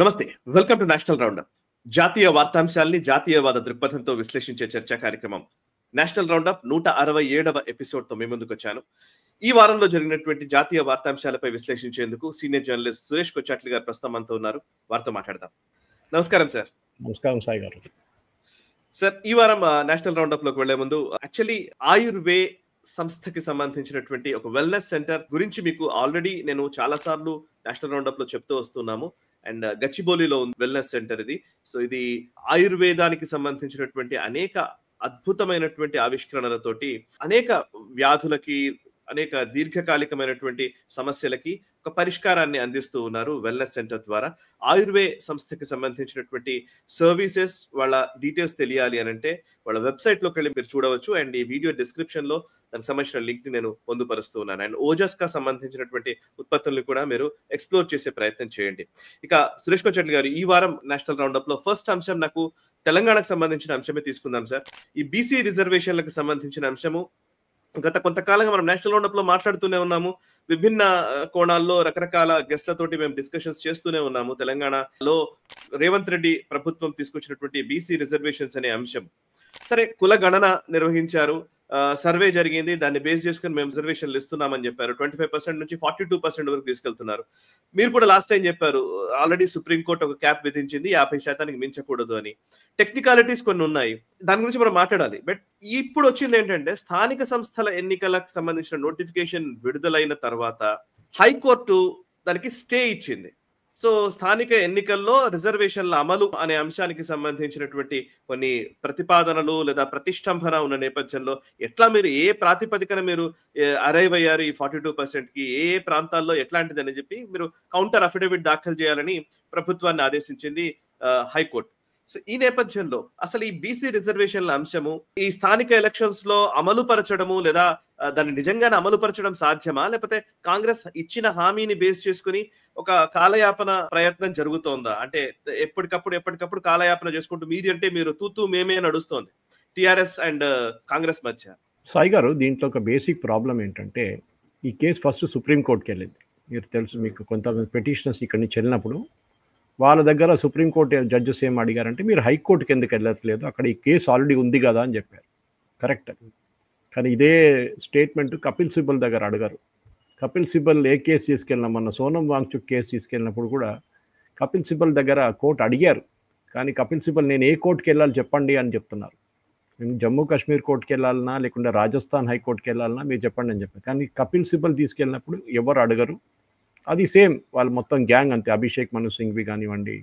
నమస్తే. Welcome to national roundup. జాతీయ వార్తాంశాల్ని జాతీయవాద దృక్పథంతో విశ్లేషించే చర్చా కార్యక్రమం. నేషనల్ రౌండప్ 167వ ఎపిసోడ్‌తో మీ ముందుకొచ్చాను. ఈ వారంలో జరిగినటువంటి జాతీయ వార్తాంశాలపై విశ్లేషించేందుకు సీనియర్ జర్నలిస్ట్ సురేష్ కొచ్చాట్లి గారు ప్రస్తుతం మనతో ఉన్నారు. వారితో మాట్లాడదాం. నమస్కారం సార్. నమస్కారం సాయి గారు. సార్, ఈ వారం నేషనల్ రౌండప్‌లోకి వెళ్లే ముందు యాక్చువల్లీ ఆయుర్వే సంస్థకి సంబంధించినటువంటి ఒక వెల్నెస్ సెంటర్ గురించి మీకు ఆల్రెడీ నేను చాలా సార్లు నేషనల్ రౌండప్ లో చెప్తూ వస్తున్నాము. అండ్ గచ్చిబౌలిలో ఉంది వెల్నెస్ సెంటర్ ఇది. సో ఇది ఆయుర్వేదానికి సంబంధించినటువంటి అనేక అద్భుతమైనటువంటి ఆవిష్కరణలతోటి అనేక వ్యాధులకి, అనేక దీర్ఘకాలికమైనటువంటి సమస్యలకి ఒక పరిష్కారాన్ని అందిస్తూ ఉన్నారు వెల్నెస్ సెంటర్ ద్వారా. ఆయుర్వే సంస్థకి సంబంధించినటువంటి సర్వీసెస్, వాళ్ళ డీటెయిల్స్ తెలియాలి అని అంటే వాళ్ళ వెబ్సైట్ లోకి వెళ్ళి మీరు చూడవచ్చు. అండ్ ఈ వీడియో డిస్క్రిప్షన్ లో దానికి సంబంధించిన లింక్ ని నేను పొందుపరుస్తూ ఉన్నాను. అండ్ ఓజస్ కా సంబంధించినటువంటి ఉత్పత్తులను కూడా మీరు ఎక్స్ప్లోర్ చేసే ప్రయత్నం చేయండి. ఇక సురేష్ కొచ్చాట్లి గారు, ఈ వారం నేషనల్ రౌండప్ లో ఫస్ట్ అంశం నాకు తెలంగాణకు సంబంధించిన అంశమే తీసుకుందాం సార్. ఈ బీసీ రిజర్వేషన్లకు సంబంధించిన అంశము గత కొంతకాలంగా మనం నేషనల్ రౌండప్ లో మాట్లాడుతూనే ఉన్నాము. విభిన్న కోణాల్లో రకరకాల గెస్ట్లతోటి మేము డిస్కషన్స్ చేస్తూనే ఉన్నాము. తెలంగాణలో రేవంత్ రెడ్డి ప్రభుత్వం తీసుకొచ్చినటువంటి బీసీ రిజర్వేషన్స్ అనే అంశం. సరే, కుల గణన నిర్వహించారు, సర్వే జరిగింది, దాన్ని బేస్ చేసుకుని మేము రిజర్వేషన్లు ఇస్తున్నామని చెప్పారు. 25% నుంచి 42% వరకు తీసుకెళ్తున్నారు. మీరు కూడా లాస్ట్ టైం చెప్పారు, ఆల్రెడీ సుప్రీంకోర్టు ఒక క్యాప్ విధించింది, 50% మించకూడదు అని. టెక్నికాలిటీస్ కొన్ని ఉన్నాయి, దాని గురించి మనం మాట్లాడాలి. బట్ ఇప్పుడు వచ్చింది ఏంటంటే, స్థానిక సంస్థల ఎన్నికలకు సంబంధించిన నోటిఫికేషన్ విడుదలైన తర్వాత హైకోర్టు దానికి స్టే ఇచ్చింది. సో స్థానిక ఎన్నికల్లో రిజర్వేషన్ల అమలు అనే అంశానికి సంబంధించినటువంటి కొన్ని ప్రతిపాదనలు లేదా ప్రతిష్టంభన ఉన్న నేపథ్యంలో ఎట్లా మీరు ఏ ప్రాతిపదికన మీరు అరైవ్ అయ్యారు ఈ 42%కి, ఏ ప్రాంతాల్లో ఎట్లాంటిది అని చెప్పి మీరు కౌంటర్ అఫిడవిట్ దాఖలు చేయాలని ప్రభుత్వాన్ని ఆదేశించింది హైకోర్టు. సో ఈ నేపథ్యంలో అసలు ఈ బీసీ రిజర్వేషన్ల అంశము ఈ స్థానిక ఎలక్షన్స్ లో అమలు పరచడము లేదా దాన్ని నిజంగానే అమలు పరచడం సాధ్యమా, లేకపోతే కాంగ్రెస్ ఇచ్చిన హామీని బేస్ చేసుకుని ఒక కాలయాపన ప్రయత్నం జరుగుతోందా? అంటే ఎప్పటికప్పుడు కాలయాపన చేసుకుంటూ అంటే మీరు తూతూ మేమే నడుస్తోంది టిఆర్ఎస్ అండ్ కాంగ్రెస్ మధ్య. సాయి గారు, దీంట్లో ఒక బేసిక్ ప్రాబ్లం ఏంటంటే, ఈ కేసు ఫస్ట్ సుప్రీంకోర్టుకి వెళ్ళింది. మీరు తెలుసు, మీకు కొంతమంది పెటిషనర్స్ ఇక్కడి నుంచి వెళ్ళినప్పుడు వాళ్ళ దగ్గర సుప్రీంకోర్టు జడ్జెస్ ఏం అడిగారంటే, మీరు హైకోర్టుకి ఎందుకు వెళ్ళట్లేదు, అక్కడ ఈ కేసు ఆల్రెడీ ఉంది కదా అని చెప్పారు. కరెక్ట్. కానీ ఇదే స్టేట్మెంట్ కపిల్ సిబల్ దగ్గర అడగారు. కపిల్ సిబల్ ఏ కేసు తీసుకెళ్ళినా, మొన్న సోనం వాంగ్చుక్ కేసు తీసుకెళ్ళినప్పుడు కూడా కపిల్ సిబల్ దగ్గర కోర్టు అడిగారు. కానీ కపిల్ సిబల్ నేను ఏ కోర్టుకి వెళ్ళాలి చెప్పండి అని చెప్తున్నారు. నేను జమ్మూ కాశ్మీర్ కోర్టుకి వెళ్ళాలన్నా లేకుంటే రాజస్థాన్ హైకోర్టుకి వెళ్ళాలన్నా మీరు చెప్పండి అని చెప్పారు. కానీ కపిల్ సిబల్ తీసుకెళ్ళినప్పుడు ఎవరు అడగరు. అది సేమ్ వాళ్ళు మొత్తం గ్యాంగ్ అంతే. అభిషేక్ మను సింఘ్వి కానివ్వండి,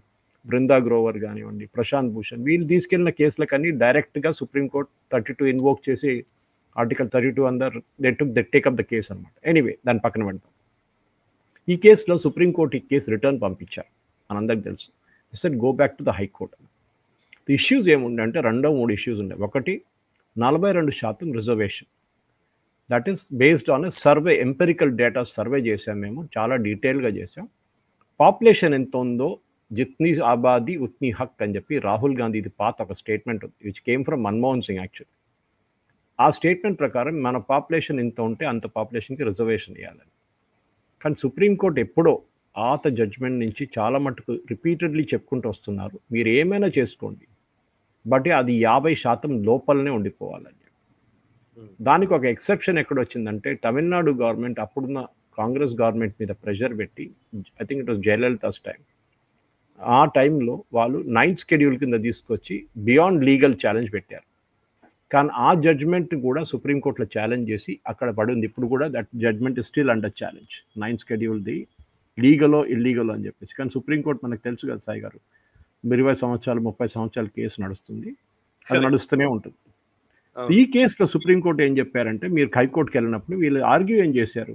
బృందా గ్రోవర్ కానివ్వండి, ప్రశాంత్ భూషణ్, వీళ్ళు తీసుకెళ్లిన కేసులకన్నీ డైరెక్ట్గా సుప్రీంకోర్టు 32 ఇన్వోక్ చేసి ఆర్టికల్ 32 అందర్ దే టేకప్ ద కేసు అనమాట. ఎనీవే, దాని పక్కన పెడతాం. ఈ కేసులో సుప్రీంకోర్టు ఈ కేసు రిటర్న్ పంపించారు, మనందరికి తెలుసు. It go back to the high court. Issues ఏముండే అంటే 2-3 ఇష్యూస్ ఉండే. ఒకటి, 42% reservation. That is based on survey, empirical data survey చేసాం మేము, చాలా డీటెయిల్గా చేసాం. పాపులేషన్ ఎంత ఉందో జిత్నీ ఆబాదీ ఉత్నీ హక్ అని చెప్పి రాహుల్ గాంధీ, ఇది పాత ఒక స్టేట్మెంట్ ఉంది which came from Manmohan Singh actually. ఆ స్టేట్మెంట్ ప్రకారం మన పాపులేషన్ ఎంత ఉంటే అంత పాపులేషన్కి రిజర్వేషన్ ఇవ్వాలని. కానీ సుప్రీంకోర్టు ఎప్పుడో ఆత జడ్జ్మెంట్ నుంచి చాలా మటుకు రిపీటెడ్లీ చెప్పుకుంటూ వస్తున్నారు, మీరు ఏమైనా చేసుకోండి బట్ అది 50% లోపలనే ఉండిపోవాలని. దానికి ఒక ఎక్సెప్షన్ ఎక్కడ వచ్చిందంటే, తమిళనాడు గవర్నమెంట్ అప్పుడున్న కాంగ్రెస్ గవర్నమెంట్ మీద ప్రెషర్ పెట్టి, I think it was Jayalalithaa's time, ఆ టైంలో వాళ్ళు 9th షెడ్యూల్ కింద తీసుకొచ్చి బియాండ్ లీగల్ ఛాలెంజ్ పెట్టారు. కానీ ఆ జడ్జ్మెంట్ కూడా సుప్రీంకోర్టులో ఛాలెంజ్ చేసి అక్కడ పడింది. ఇప్పుడు కూడా that judgement is still under challenge. 9th షెడ్యూల్ది లీగలో ఇల్లీగలో అని చెప్పేసి. కానీ సుప్రీంకోర్టు మనకు తెలుసు కదా సాయి గారు, 20 సంవత్సరాలు 30 సంవత్సరాల కేసు నడుస్తుంది, అది నడుస్తూనే ఉంటుంది. ఈ కేసులో సుప్రీంకోర్టు ఏం చెప్పారంటే, మీరు హైకోర్టుకి వెళ్ళినప్పుడు వీళ్ళు ఆర్గ్యూ ఏం చేశారు,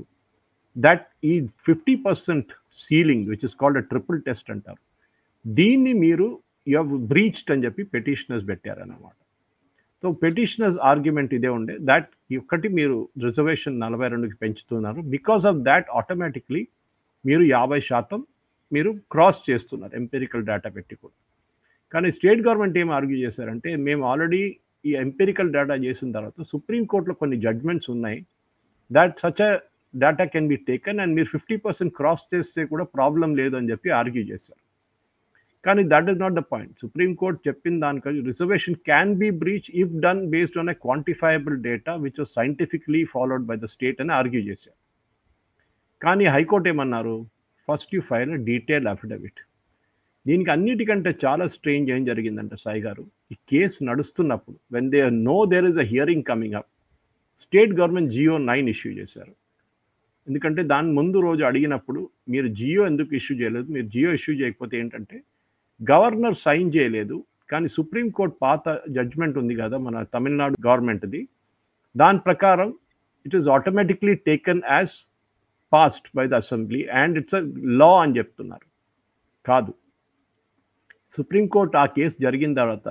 దట్ ఈ 50% ceiling which is called a triple test అంటారు, దీన్ని మీరు యు హ్యావ్ బ్రీచ్డ్ అని చెప్పి పెటిషనర్స్ పెట్టారన్నమాట. సో పెటిషనర్స్ ఆర్గ్యుమెంట్ ఇదే ఉండే, దట్ ఒకటి మీరు రిజర్వేషన్ 42కి పెంచుతున్నారు, బికాస్ ఆఫ్ దాట్ ఆటోమేటిక్లీ మీరు 50% మీరు క్రాస్ చేస్తున్నారు ఎంపెరికల్ డేటా పెట్టి కూడా. కానీ స్టేట్ గవర్నమెంట్ ఏం ఆర్గ్యూ చేశారంటే, మేము ఆల్రెడీ ఈ ఎంపెరికల్ డేటా చేసిన తర్వాత సుప్రీంకోర్టులో కొన్ని జడ్జ్మెంట్స్ ఉన్నాయి, that such a data can be taken and మీరు 50% క్రాస్ చేస్తే కూడా ప్రాబ్లం లేదు అని చెప్పి ఆర్గ్యూ చేశారు. కానీ that is not the point. Supreme court చెప్పిన దానికంటే reservation can be breach if done based on a quantifiable data which was scientifically followed by the state అని ఆర్గ్యూ చేశారు. కానీ హైకోర్టు ఏమన్నారు, first you file a detailed affidavit. దీనికి అన్నిటికంటే చాలా strange ఏం జరిగిందంటే సాయి గారు, ఈ కేసు నడుస్తున్నప్పుడు when they know there is a hearing coming up, state government GO 9 issue చేశారు. ఎందుకంటే దాని ముందు రోజు అడిగినప్పుడు మీరు జియో ఎందుకు ఇష్యూ చేయలేదు, మీరు జియో ఇష్యూ చేయకపోతే ఏంటంటే గవర్నర్ సైన్ చేయలేదు, కానీ సుప్రీంకోర్టు పాత జడ్జ్మెంట్ ఉంది కదా మన తమిళనాడు గవర్నమెంట్ది, దాని ప్రకారం it is automatically taken as passed by the assembly and it's a law అని చెప్తున్నారు. కాదు, సుప్రీంకోర్టు ఆ కేసు జరిగిన తర్వాత,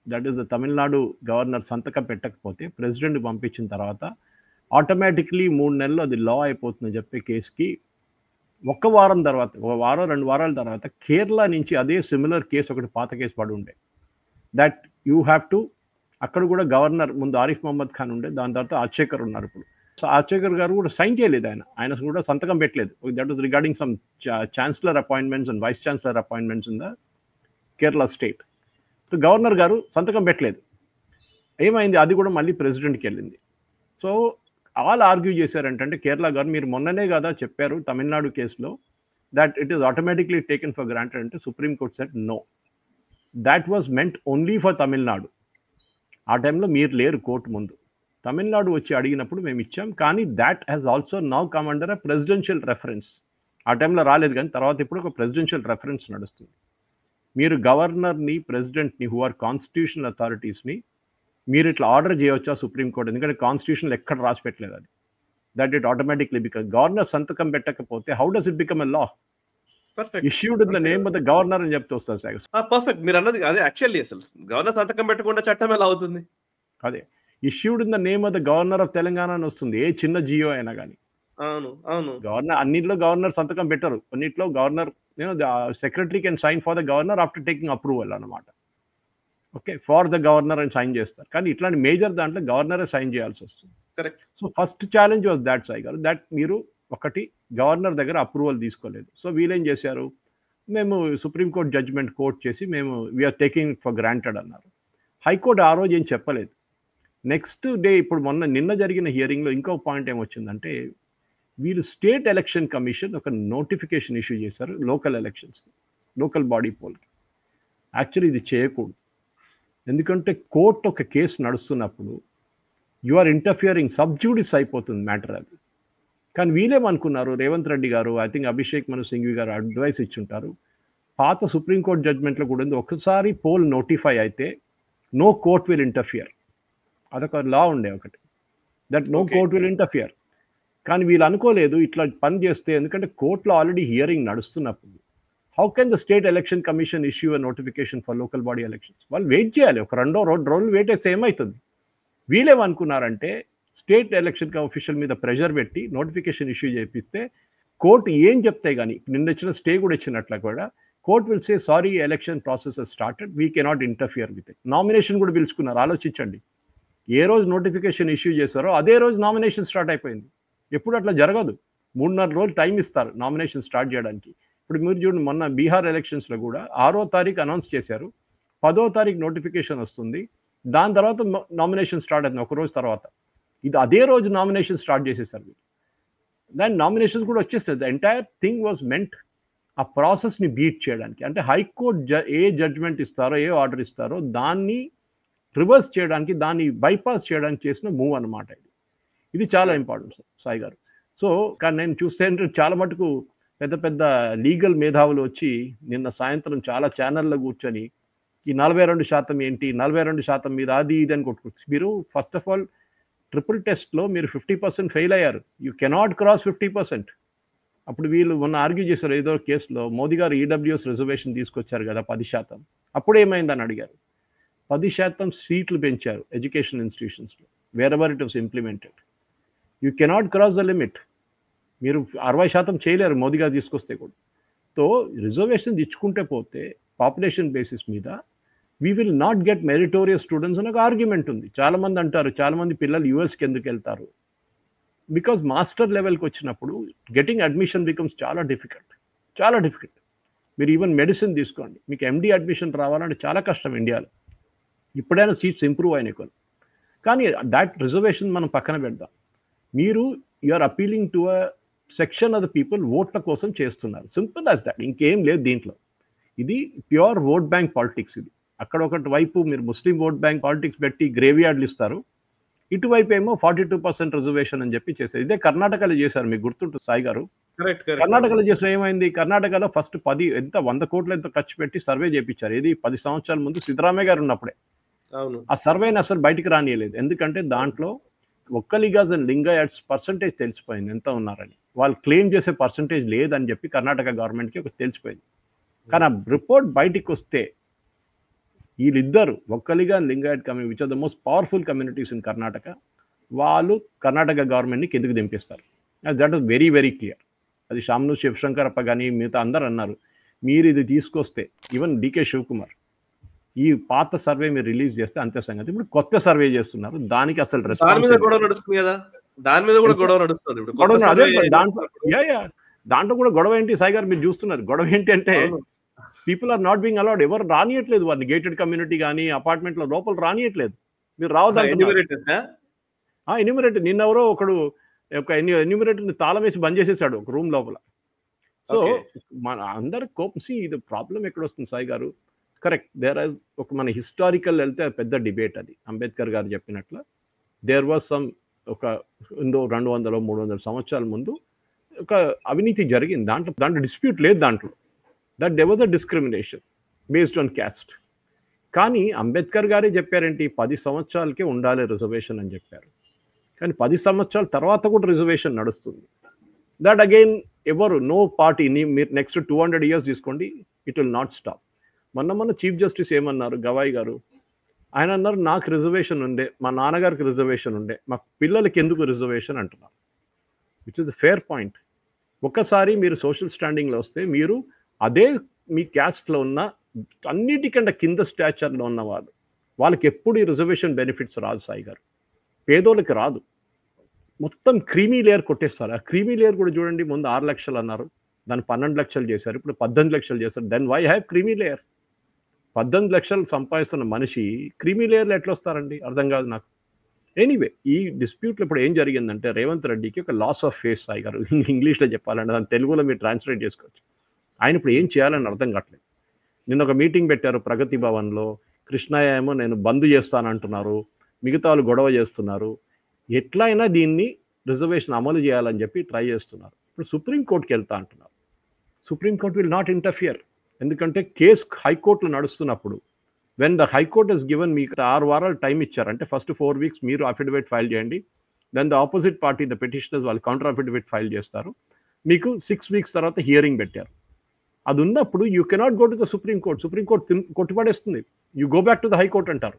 that is the Tamil Nadu governor సంతకం పెట్టకపోతే ప్రెసిడెంట్ పంపించిన తర్వాత ఆటోమేటిక్లీ 3 నెలలు అది లా అయిపోతుందని చెప్పే కేసుకి 1 వారం తర్వాత, 1 వారం 2 వారాల తర్వాత కేరళ నుంచి అదే సిమిలర్ కేసు ఒకటి పాత కేసు పడి ఉండే, దట్ యూ హ్యావ్ టు, అక్కడ కూడా గవర్నర్ ముందు ఆరిఫ్ మహమ్మద్ ఖాన్ ఉండే, దాని తర్వాత ఆర్చేకర్ ఉన్నారు. ఇప్పుడు సో ఆర్చేకర్ గారు కూడా సైన్ చేయలేదు, ఆయన కూడా సంతకం పెట్టలేదు. That was regarding some chancellor appointments and vice chancellor appointments in the Kerala state. So governor గారు సంతకం పెట్టలేదు. ఏమైంది, అది కూడా మళ్ళీ ప్రెసిడెంట్కి వెళ్ళింది. సో ఆల్ ఆర్గ్యూ చేశారంటే కేరళ గారు మీరు మొన్ననే కదా చెప్పారు తమిళనాడు కేసులో that it is automatically taken for granted అంటే supreme court said no, that was meant only for Tamil Nadu. ఆ టైంలో మీరు లేరు కోర్టు ముందు, తమిళనాడు వచ్చి అడిగినప్పుడు మేము ఇచ్చాం, కానీ that has also now come under a presidential reference. ఆ టైంలో రాలేదు, కానీ తర్వాత ఇప్పుడు ఒక ప్రెసిడెన్షియల్ రెఫరెన్స్ నడుస్తుంది. మీరు గవర్నర్ని, ప్రెసిడెంట్ని, హూ ఆర్ కాన్స్టిట్యూషనల్ అథారిటీస్ని మీరు ఇట్లా ఆర్డర్ చేయవచ్చా సుప్రీంకోర్టు, ఎందుకంటే కాన్స్టిట్యూషన్లో ఎక్కడ రాసి పెట్టలేదు అది, that it automatically become governor సంతకం పెట్టకపోతే how does it become a law, issued in the name of the governor అని చెప్తూ వస్తారు సార్. పర్ఫెక్ట్, మీరు అన్నది అదే. యాక్చువల్లీ అసలు గవర్నర్ సంతకం పెట్టకుండా చట్టం ఎలా అవుతుంది? అదే issued in the name of the governor of Telangana అని వస్తుంది, ఏ చిన్న జియో అయినా కానీ. అవును అవును, గవర్నర్ అన్నింటిలో గవర్నర్ సంతకం పెట్టరు, కొన్నిట్లో governor secretary can sign for the governor after taking approval అన్నమాట. ఓకే, ఫార్ ద గవర్నర్ అని సైన్ చేస్తారు, కానీ ఇట్లాంటి మేజర్ దాంట్లో గవర్నరే సైన్ చేయాల్సి వస్తుంది. Correct. So first challenge was that Sai garu, that మీరు ఒకటి గవర్నర్ దగ్గర అప్రూవల్ తీసుకోలేదు. సో వీళ్ళేం చేశారు, మేము సుప్రీంకోర్టు జడ్జ్మెంట్ కోర్ట్ చేసి మేము వీఆర్ టేకింగ్ ఫర్ గ్రాంటెడ్ అన్నారు. హైకోర్టు ఆ రోజు ఏం చెప్పలేదు. నెక్స్ట్ డే ఇప్పుడు నిన్న జరిగిన హియరింగ్లో ఇంకో పాయింట్ ఏమొచ్చిందంటే, వీళ్ళు స్టేట్ ఎలక్షన్ కమిషన్ ఒక నోటిఫికేషన్ ఇష్యూ చేశారు లోకల్ ఎలక్షన్స్కి, లోకల్ బాడీ పోల్కి. యాక్చువల్లీ ఇది చేయకూడదు, ఎందుకంటే కోర్టు ఒక కేసు నడుస్తున్నప్పుడు యు ఆర్ ఇంటర్ఫియరింగ్, సబ్జూడిస్ అయిపోతుంది మ్యాటర్ అది. కానీ వీళ్ళేమనుకున్నారు, రేవంత్ రెడ్డి గారు, ఐ థింక్ అభిషేక్ మను సింఘ్వి గారు అడ్వైస్ ఇచ్చుంటారు, పాత సుప్రీంకోర్టు జడ్జ్మెంట్లో కూడా ఉంది, ఒకసారి పోల్ నోటిఫై అయితే నో కోర్ట్ విల్ ఇంటర్ఫియర్, అదొక లా ఉండే ఒకటి, that no court will interfere. కానీ వీళ్ళు అనుకోలేదు ఇట్లా పని చేస్తే, ఎందుకంటే కోర్టులో ఆల్రెడీ హియరింగ్ నడుస్తున్నప్పుడు how can the state election commission issue a notification for local body elections. వాళ్ళు వెయిట్ చేయాలి, ఒక 2 రోజులు వెయిట్ చేస్తే ఏమవుతుంది. వీళ్ళేమనుకున్నారంటే స్టేట్ ఎలక్షన్ ఆఫీషియల్ మీద ప్రెషర్ పెట్టి నోటిఫికేషన్ ఇష్యూ చేపిస్తే కోర్టు ఏం చెప్తాయి, కానీ నిన్న ఇచ్చిన స్టే కూడా ఇచ్చినట్ల కూడా court will say sorry election process started, we cannot interfere with it. Nomination కూడా పిలుచుకున్నారు, ఆలోచించండి. ఏ రోజు నోటిఫికేషన్ ఇష్యూ చేశారో అదే రోజు నామినేషన్ స్టార్ట్ అయిపోయింది. ఎప్పుడు అట్లా జరగదు, 3.5 రోజులు టైం ఇస్తారు నామినేషన్ స్టార్ట్ చేయడానికి. ఇప్పుడు మీరు చూడండి, మొన్న బీహార్ ఎలక్షన్స్లో కూడా 6వ తారీఖు అనౌన్స్ చేశారు, 10వ తారీఖు నోటిఫికేషన్ వస్తుంది, దాని తర్వాత నామినేషన్ స్టార్ట్ అవుతుంది ఒక రోజు తర్వాత. ఇది అదే రోజు నామినేషన్ స్టార్ట్ చేసేసారు. దాని నామినేషన్స్ కూడా వచ్చేస్తుంది. The entire thing was meant ఆ ప్రాసెస్ని బీట్ చేయడానికి. అంటే హైకోర్టు ఏ జడ్జ్మెంట్ ఇస్తారో, ఏ ఆర్డర్ ఇస్తారో దాన్ని రివర్స్ చేయడానికి, దాన్ని బైపాస్ చేయడానికి చేసిన మూవ్ అన్నమాట. ఇది చాలా ఇంపార్టెంట్ సాయి గారు. సో కానీ నేను చూస్తే చాలా మటుకు పెద్ద పెద్ద లీగల్ మేధావులు వచ్చి నిన్న సాయంత్రం చాలా ఛానల్లో కూర్చొని ఈ 42% ఏంటి, 42% మీద అది ఇది అని కొట్టుకోవచ్చు. మీరు ఫస్ట్ ఆఫ్ ఆల్ ట్రిపుల్ టెస్ట్లో మీరు 50% ఫెయిల్ అయ్యారు, యూ కెనాట్ క్రాస్ 50%. అప్పుడు వీళ్ళు మొన్న ఆర్గ్యూ చేశారు ఏదో కేసులో, మోదీ గారు ఈడబ్ల్యూఎస్ రిజర్వేషన్ తీసుకొచ్చారు కదా 10%, అప్పుడు ఏమైందని అడిగారు. 10% సీట్లు పెంచారు ఎడ్యుకేషన్ ఇన్స్టిట్యూషన్స్లో, wherever it was implemented. You cannot cross the limit, మీరు 60% చేయలేరు మోదీ గారు తీసుకొస్తే కూడా. సో రిజర్వేషన్ ఇచ్చుకుంటే పోతే పాపులేషన్ బేసిస్ మీద we will not get meritorious students అని ఒక ఆర్గ్యుమెంట్ ఉంది. చాలామంది అంటారు, చాలామంది పిల్లలు యూఎస్కి ఎందుకు వెళ్తారు, బికాజ్ మాస్టర్ లెవెల్కి వచ్చినప్పుడు గెటింగ్ అడ్మిషన్ బికమ్స్ చాలా డిఫికల్ట్. మీరు ఈవెన్ మెడిసిన్ తీసుకోండి, మీకు ఎండి అడ్మిషన్ రావాలంటే చాలా కష్టం ఇండియాలో. ఇప్పుడైనా సీట్స్ ఇంప్రూవ్ అయినాయి కొన్ని, కానీ దాట్ రిజర్వేషన్ మనం పక్కన పెడదాం. మీరు you are appealing to a section of the people, ఓట్ల కోసం చేస్తున్నారు, సింపుల్ యాజ్ దాట్, ఇంకేం లేదు దీంట్లో. ఇది ప్యూర్ ఓట్ బ్యాంక్ పాలిటిక్స్. ఇది అక్కడ ఒకటి వైపు మీరు ముస్లిం ఓట్ బ్యాంక్ పాలిటిక్స్ పెట్టి గ్రేవ్ యార్డ్లు ఇస్తారు, ఇటువైపు ఏమో 42% రిజర్వేషన్ అని చెప్పి చేశారు. ఇదే కర్ణాటకలో చేశారు, మీకు గుర్తుంటుంది సాయి గారు. కర్ణాటకలో చేసిన ఏమైంది, కర్ణాటకలో ఫస్ట్ 100 కోట్లు ఎంత ఖర్చు పెట్టి సర్వే చేయించారు. ఇది 10 సంవత్సరాల ముందు సిద్ధరామయ్య గారు ఉన్నప్పుడే. ఆ సర్వేని అసలు బయటికి రానియలేదు, ఎందుకంటే దాంట్లో ఒక్కలిగాజ్ అండ్ లింగాయట్స్ పర్సంటేజ్ తెలిసిపోయింది ఎంత ఉన్నారని. వాళ్ళు క్లెయిమ్ చేసే పర్సంటేజ్ లేదని చెప్పి కర్ణాటక గవర్నమెంట్కి ఒక తెలిసిపోయింది. కానీ ఆ రిపోర్ట్ బయటికి వస్తే వీళ్ళిద్దరు Vokkaliga Lingayat community, which are the most powerful communities in Karnataka, వాళ్ళు కర్ణాటక గవర్నమెంట్ని కిందకి దింపిస్తారు. That is very very clear. అది షామ్ను శివశంకరప్ప కానీ మిగతా అందరు అన్నారు, మీరు ఇది తీసుకొస్తే, ఈవెన్ డికే శివకుమార్, ఈ పాత సర్వే మీరు రిలీజ్ చేస్తే అంతే సంగతి. ఇప్పుడు కొత్త సర్వే చేస్తున్నారు, దానికి అసలు దాంట్లో కూడా గొడవ ఏంటి సాయి గారు, మీరు చూస్తున్నారు గొడవ ఏంటి అంటే people are not being allowed. ఎవరు రానియట్లేదు వారిని, గేటెడ్ కమ్యూనిటీ కానీ అపార్ట్మెంట్లో లోపల రానియట్లేదు. మీరు రావద్దు, ఎన్యూమరేటర్ నిన్న ఎవరో ఒకడు ఒక ఎన్యూమరేటర్ని తాళం వేసి బంద్ చేసేసాడు ఒక రూమ్ లోపల. సో మన అందరు కోపం. ఇది ప్రాబ్లం ఎక్కడ వస్తుంది సాయి గారు, కరెక్ట్, దేర్ ఆర్ ఒక మన హిస్టారికల్ వెళ్తే పెద్ద డిబేట్ అది. అంబేద్కర్ గారు చెప్పినట్లు దేర్ వాజ్ సమ్ ఒక 200-300 సంవత్సరాల ముందు ఒక అవినీతి జరిగింది, దాంట్లో డిస్ప్యూట్ లేదు, దాంట్లో that they was a discrimination based on caste. కానీ అంబేద్కర్ గారే చెప్పారేంటి, 10 సంవత్సరాలకే ఉండాలి రిజర్వేషన్ అని చెప్పారు. కానీ 10 సంవత్సరాల తర్వాత కూడా రిజర్వేషన్ నడుస్తుంది. దట్ అగైన్ ఎవరు నో పార్టీ, మీరు నెక్స్ట్ 200 years తీసుకోండి, ఇట్ విల్ నాట్ స్టాప్. మొన్న చీఫ్ జస్టిస్ ఏమన్నారు, గవాయి గారు, ఆయన అన్నారు నాకు రిజర్వేషన్ ఉండే, మా నాన్నగారికి రిజర్వేషన్ ఉండే, మా పిల్లలకి ఎందుకు రిజర్వేషన్ అంటున్నారు, which is the fair point. ఒక్కసారి మీరు సోషల్ స్టాండింగ్లో వస్తే మీరు అదే మీ క్యాస్ట్లో ఉన్న అన్నిటికంటే కింద స్టాచర్లో ఉన్న వాళ్ళకి ఎప్పుడు ఈ రిజర్వేషన్ బెనిఫిట్స్ రాదు సాయి గారు, పేదోళ్ళకి రాదు. మొత్తం క్రీమీ లేయర్ కొట్టేస్తారు. ఆ క్రీమీ లేయర్ కూడా చూడండి, ముందు 6 లక్షలు అన్నారు, దాన్ని 12 లక్షలు చేశారు, ఇప్పుడు 18 లక్షలు చేశారు. Then why have creamy layer? 18 లక్షలు సంపాదిస్తున్న మనిషి క్రీమీ లేయర్లు ఎట్లా వస్తారండి, అర్థం కాదు నాకు. ఎనీవే, ఈ డిస్ప్యూట్లో ఇప్పుడు ఏం జరిగిందంటే రేవంత్ రెడ్డికి ఒక లాస్ ఆఫ్ ఫేస్ సాయి గారు, ఇంగ్లీష్లో చెప్పాలంటే దాన్ని తెలుగులో మీరు ట్రాన్స్లేట్ చేసుకోవచ్చు. ఆయన ఇప్పుడు ఏం చేయాలని అర్థం కావట్లేదు. నిన్న ఒక మీటింగ్ పెట్టారు ప్రగతి భవన్లో, కృష్ణయ్య ఏమో నేను బంద్ చేస్తానంటున్నారు, మిగతా వాళ్ళు గొడవ చేస్తున్నారు, ఎట్లయినా దీన్ని రిజర్వేషన్ అమలు చేయాలని చెప్పి ట్రై చేస్తున్నారు. ఇప్పుడు సుప్రీంకోర్టుకి వెళ్తా అంటున్నారు. సుప్రీంకోర్టు విల్ నాట్ ఇంటర్ఫియర్, ఎందుకంటే కేసు హైకోర్టులో నడుస్తున్నప్పుడు when the high court is given, మీకు 6 వారాలు టైం ఇచ్చారంటే ఫస్ట్ 4 weeks మీరు అఫిడవిట్ ఫైల్ చేయండి, then the opposite party the petitioners వాళ్ళు కౌంటర్ అఫిడవిట్ ఫైల్ చేస్తారు, మీకు 6 weeks తర్వాత హియరింగ్ పెట్టారు. అది ఉన్నప్పుడు you cannot go to the supreme court కొట్టుపడేస్తుంది, you go back to the high court అంటారు.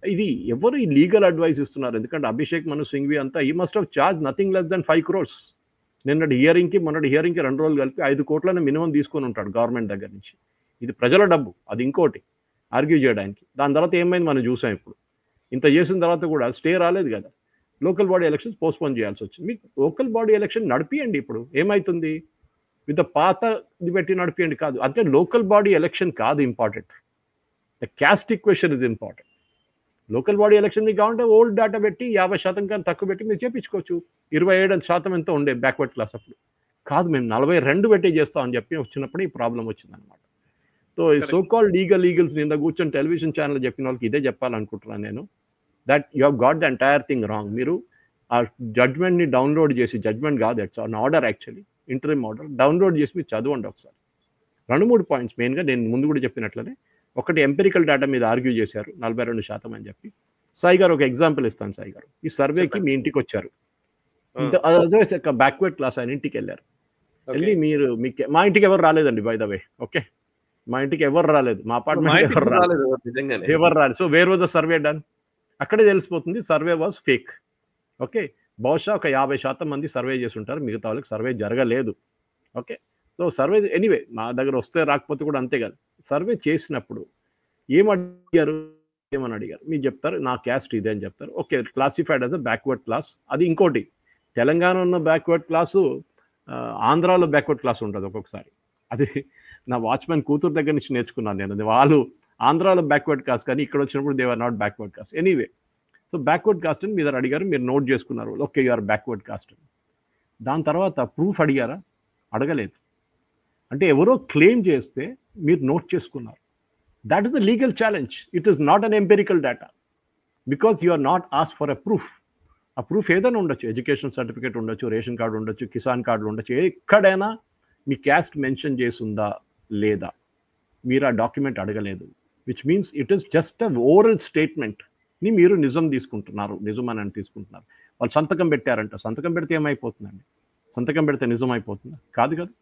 ఇది ఎవరు ఈ లీగల్ అడ్వైస్ ఇస్తున్నారు, ఎందుకంటే అభిషేక్ మను సింఘ్వి అంతా ఈ must have charge nothing less than 5 crores. మొన్నటి హియరింగ్కి 2 రోజులు కలిపి 5 కోట్లను మినిమం తీసుకొని ఉంటాడు గవర్నమెంట్ దగ్గర నుంచి. ఇది ప్రజల డబ్బు, అది ఇంకోటి ఆర్గ్యూ చేయడానికి. దాని తర్వాత ఏమైంది మనం చూసాం. ఇప్పుడు ఇంత చేసిన తర్వాత కూడా స్టే రాలేదు కదా, లోకల్ బాడీ ఎలక్షన్స్ పోస్ట్పోన్ చేయాల్సి వచ్చింది. మీకు లోకల్ బాడీ ఎలక్షన్ నడిపియండి, ఇప్పుడు ఏమవుతుంది, విత్ పాత ఇది పెట్టి నడిపియండి. కాదు అంటే లోకల్ బాడీ ఎలక్షన్ కాదు important, the cast equation is important. Local body election కావాలంటే ఓల్డ్ డేటా పెట్టి 50% కానీ తక్కువ పెట్టి మీరు చేయించుకోవచ్చు. 27% ఎంతో ఉండే బ్యాక్వర్డ్ క్లాస్ అప్పుడు. కాదు మేము 42 పెట్టి చేస్తాం అని చెప్పి వచ్చినప్పుడు ఈ ప్రాబ్లం వచ్చిందనమాట. సో ఈ సోకాల్ లీగల్స్ నిన్న కూర్చొని టెలివిజన్ ఛానల్ చెప్పిన వాళ్ళకి ఇదే చెప్పాలనుకుంటున్నాను నేను, that you have got the entire thing wrong. మీరు ఆ జడ్జ్మెంట్ని డౌన్లోడ్ చేసి, జడ్జ్మెంట్ కాదు it's an order, actually interim order, download చేసి మీరు చదవండి ఒకసారి. 2-3 పాయింట్స్ మెయిన్గా నేను ముందు కూడా చెప్పినట్లనే. ఒకటి, ఎంపెరికల్ డేటా మీద ఆర్గ్యూ చేశారు 42% అని చెప్పి. సాయి గారు ఒక ఎగ్జాంపుల్ ఇస్తాను. సాయి గారు ఈ సర్వేకి మీ ఇంటికి వచ్చారు, అదర్వైజ్ ఒక బ్యాక్వర్డ్ క్లాస్ ఆయన ఇంటికి వెళ్ళారు. వెళ్ళి మీరు మా ఇంటికి ఎవరు రాలేదండి బై ద వే, ఓకే, మా ఇంటికి ఎవరు రాలేదు, మా అపార్ట్మెంట్ ఎవరు రాలేదు. So where was the survey done? అక్కడే తెలిసిపోతుంది సర్వే వాజ్ ఫేక్. ఓకే, బహుశా ఒక 50% మంది సర్వే చేసి ఉంటారు, మిగతా వాళ్ళకి సర్వే జరగలేదు. ఓకే, సో సర్వే ఎనీవే మా దగ్గర వస్తే రాకపోతే కూడా అంతే కాదు. సర్వే చేసినప్పుడు ఏమని అడిగారు మీరు చెప్తారు, నా క్యాస్ట్ ఇదే అని చెప్తారు. Okay, classified as a backward class. అది ఇంకోటి, తెలంగాణ ఉన్న బ్యాక్వర్డ్ క్లాసు ఆంధ్రాలో బ్యాక్వర్డ్ క్లాస్ ఉంటుంది ఒక్కొక్కసారి. నా వాచ్మెన్ కూతురు దగ్గర నుంచి నేర్చుకున్నాను నేను. వాళ్ళు ఆంధ్రాలో బ్యాక్వర్డ్ కాస్ట్, కానీ ఇక్కడ వచ్చినప్పుడు they are not backward caste. Anyway, so backward caste అని మీరు అడిగారు, మీరు నోట్ చేసుకున్నారు, okay you are backward caste. దాని తర్వాత ప్రూఫ్ అడిగారా? అడగలేదు. అంటే ఎవరో క్లెయిమ్ చేస్తే మీరు నోట్ చేసుకున్నారు. That is the legal challenge. It is not an empirical data, because you are not ask for a proof. ఆ ప్రూఫ్ ఏదైనా ఉండొచ్చు, ఎడ్యుకేషన్ సర్టిఫికేట్ ఉండొచ్చు, రేషన్ కార్డు ఉండొచ్చు, కిసాన్ కార్డులు ఉండొచ్చు, ఎక్కడైనా మీ క్యాస్ట్ మెన్షన్ చేసిందా లేదా, మీరు ఆ డాక్యుమెంట్ అడగలేదు, which means it is just a oral స్టేట్మెంట్ని మీరు నిజం తీసుకుంటున్నారు, నిజం అని తీసుకుంటున్నారు. వాళ్ళు సంతకం పెట్టారంట, సంతకం పెడితే ఏమైపోతుందండి? సంతకం పెడితే నిజం అయిపోతుందా? కాదు కదా.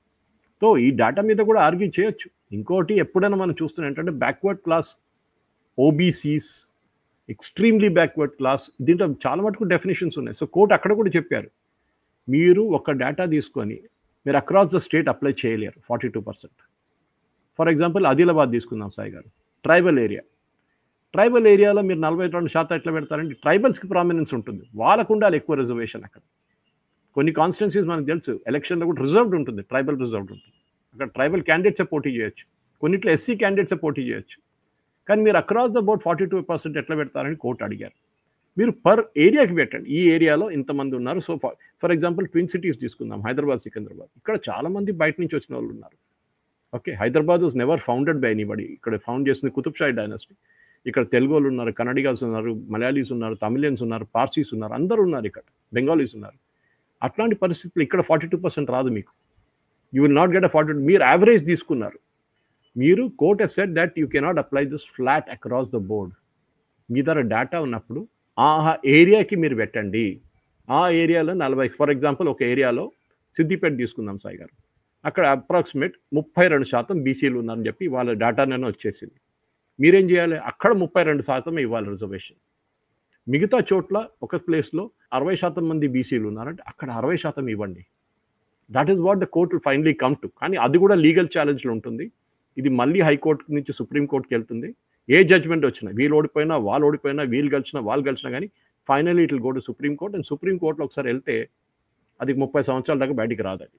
సో ఈ డేటా మీద కూడా ఆర్గ్యూ చేయొచ్చు. ఇంకోటి ఎప్పుడైనా మనం చూస్తున్నాం ఏంటంటే backward class, OBCs, extremely backward class, దీంట్లో చాలా మటుకు డెఫినేషన్స్ ఉన్నాయి. సో కోర్టు అక్కడ కూడా చెప్పారు, మీరు ఒక డేటా తీసుకొని మీరు అక్రాస్ ద స్టేట్ అప్లై చేయలేరు 42%. ఫర్ ఎగ్జాంపుల్ ఆదిలాబాద్ తీసుకుందాం సాయి గారు, ట్రైబల్ ఏరియా. ట్రైబల్ ఏరియాలో మీరు 42% ఎట్లా పెడతారంటే ట్రైబల్స్కి ప్రామినెన్స్ ఉంటుంది, వాళ్ళకు ఉండాలి ఎక్కువ రిజర్వేషన్. అక్కడ కొన్ని కాన్స్టిట్యున్సీస్ మనకు తెలుసు, ఎలక్షన్లో కూడా రిజర్వ్డ్ ఉంటుంది, ట్రైబల్ రిజర్వ్డ్ ఉంటుంది. అక్కడ ట్రైబల్ క్యాండిడేట్సే పోటీ చేయొచ్చు, కొన్నిట్లో ఎస్సీ క్యాండిడేట్సే పోటీ చేయొచ్చు. కానీ మీరు అక్రాస్ ద బోర్డ్ 42% ఎట్లా పెడతారని కోర్టు అడిగారు. మీరు పర్ ఏరియాకి పెట్టండి, ఈ ఏరియాలో ఇంతమంది ఉన్నారు. So for example twin cities తీసుకుందాం, హైదరాబాద్, సికింద్రాబాద్. ఇక్కడ చాలామంది బయట నుంచి వచ్చిన వాళ్ళు ఉన్నారు. Okay, Hyderabad was never founded by anybody. ఇక్కడ ఫౌండ్ చేసిన కుతుబ్షాహీ డైనాసిటీ. ఇక్కడ తెలుగు వాళ్ళు ఉన్నారు, కన్నడిగాస్ ఉన్నారు, మలయాళీస్ ఉన్నారు, తమిళియన్స్ ఉన్నారు, పార్సీస్ ఉన్నారు, అందరూ ఉన్నారు, ఇక్కడ బెంగాలీస్ ఉన్నారు. అట్లాంటి పరిస్థితులు ఇక్కడ 42% రాదు మీకు. You will not get a 42. మీరు యావరేజ్ తీసుకున్నారు. మీరు court has said that you cannot apply this flat across the board. మీ దగ్గర డేటా ఉన్నప్పుడు ఆ ఏరియాకి మీరు పెట్టండి. ఆ ఏరియాలో 40, ఫర్ ఎగ్జాంపుల్ ఒక ఏరియాలో సిద్దిపేట తీసుకుందాం సాయి గారు, అక్కడ అప్రాక్సిమేట్ 32% బీసీలు ఉన్నారని చెప్పి వాళ్ళ డేటానే వచ్చేసింది. మీరేం చేయాలి? అక్కడ 32% ఇవ్వాలి రిజర్వేషన్. మిగతా చోట్ల ఒక ప్లేస్లో 60% మంది బీసీలు ఉన్నారంటే అక్కడ 60% ఇవ్వండి. That is what the court will finally come to. కానీ అది కూడా లీగల్ ఛాలెంజ్లో ఉంటుంది. ఇది మళ్ళీ హైకోర్టు నుంచి సుప్రీంకోర్టుకి వెళ్తుంది. ఏ జడ్జ్మెంట్ వచ్చినా, వీళ్ళు ఓడిపోయినా, వాళ్ళు ఓడిపోయినా, వీళ్ళు గెలిచినా, వాళ్ళు గెలిచినా, కానీ finally it will go to Supreme Court. And సుప్రీంకోర్టులో ఒకసారి వెళ్తే అది 30 సంవత్సరాల దాకా బయటికి రాదు. అది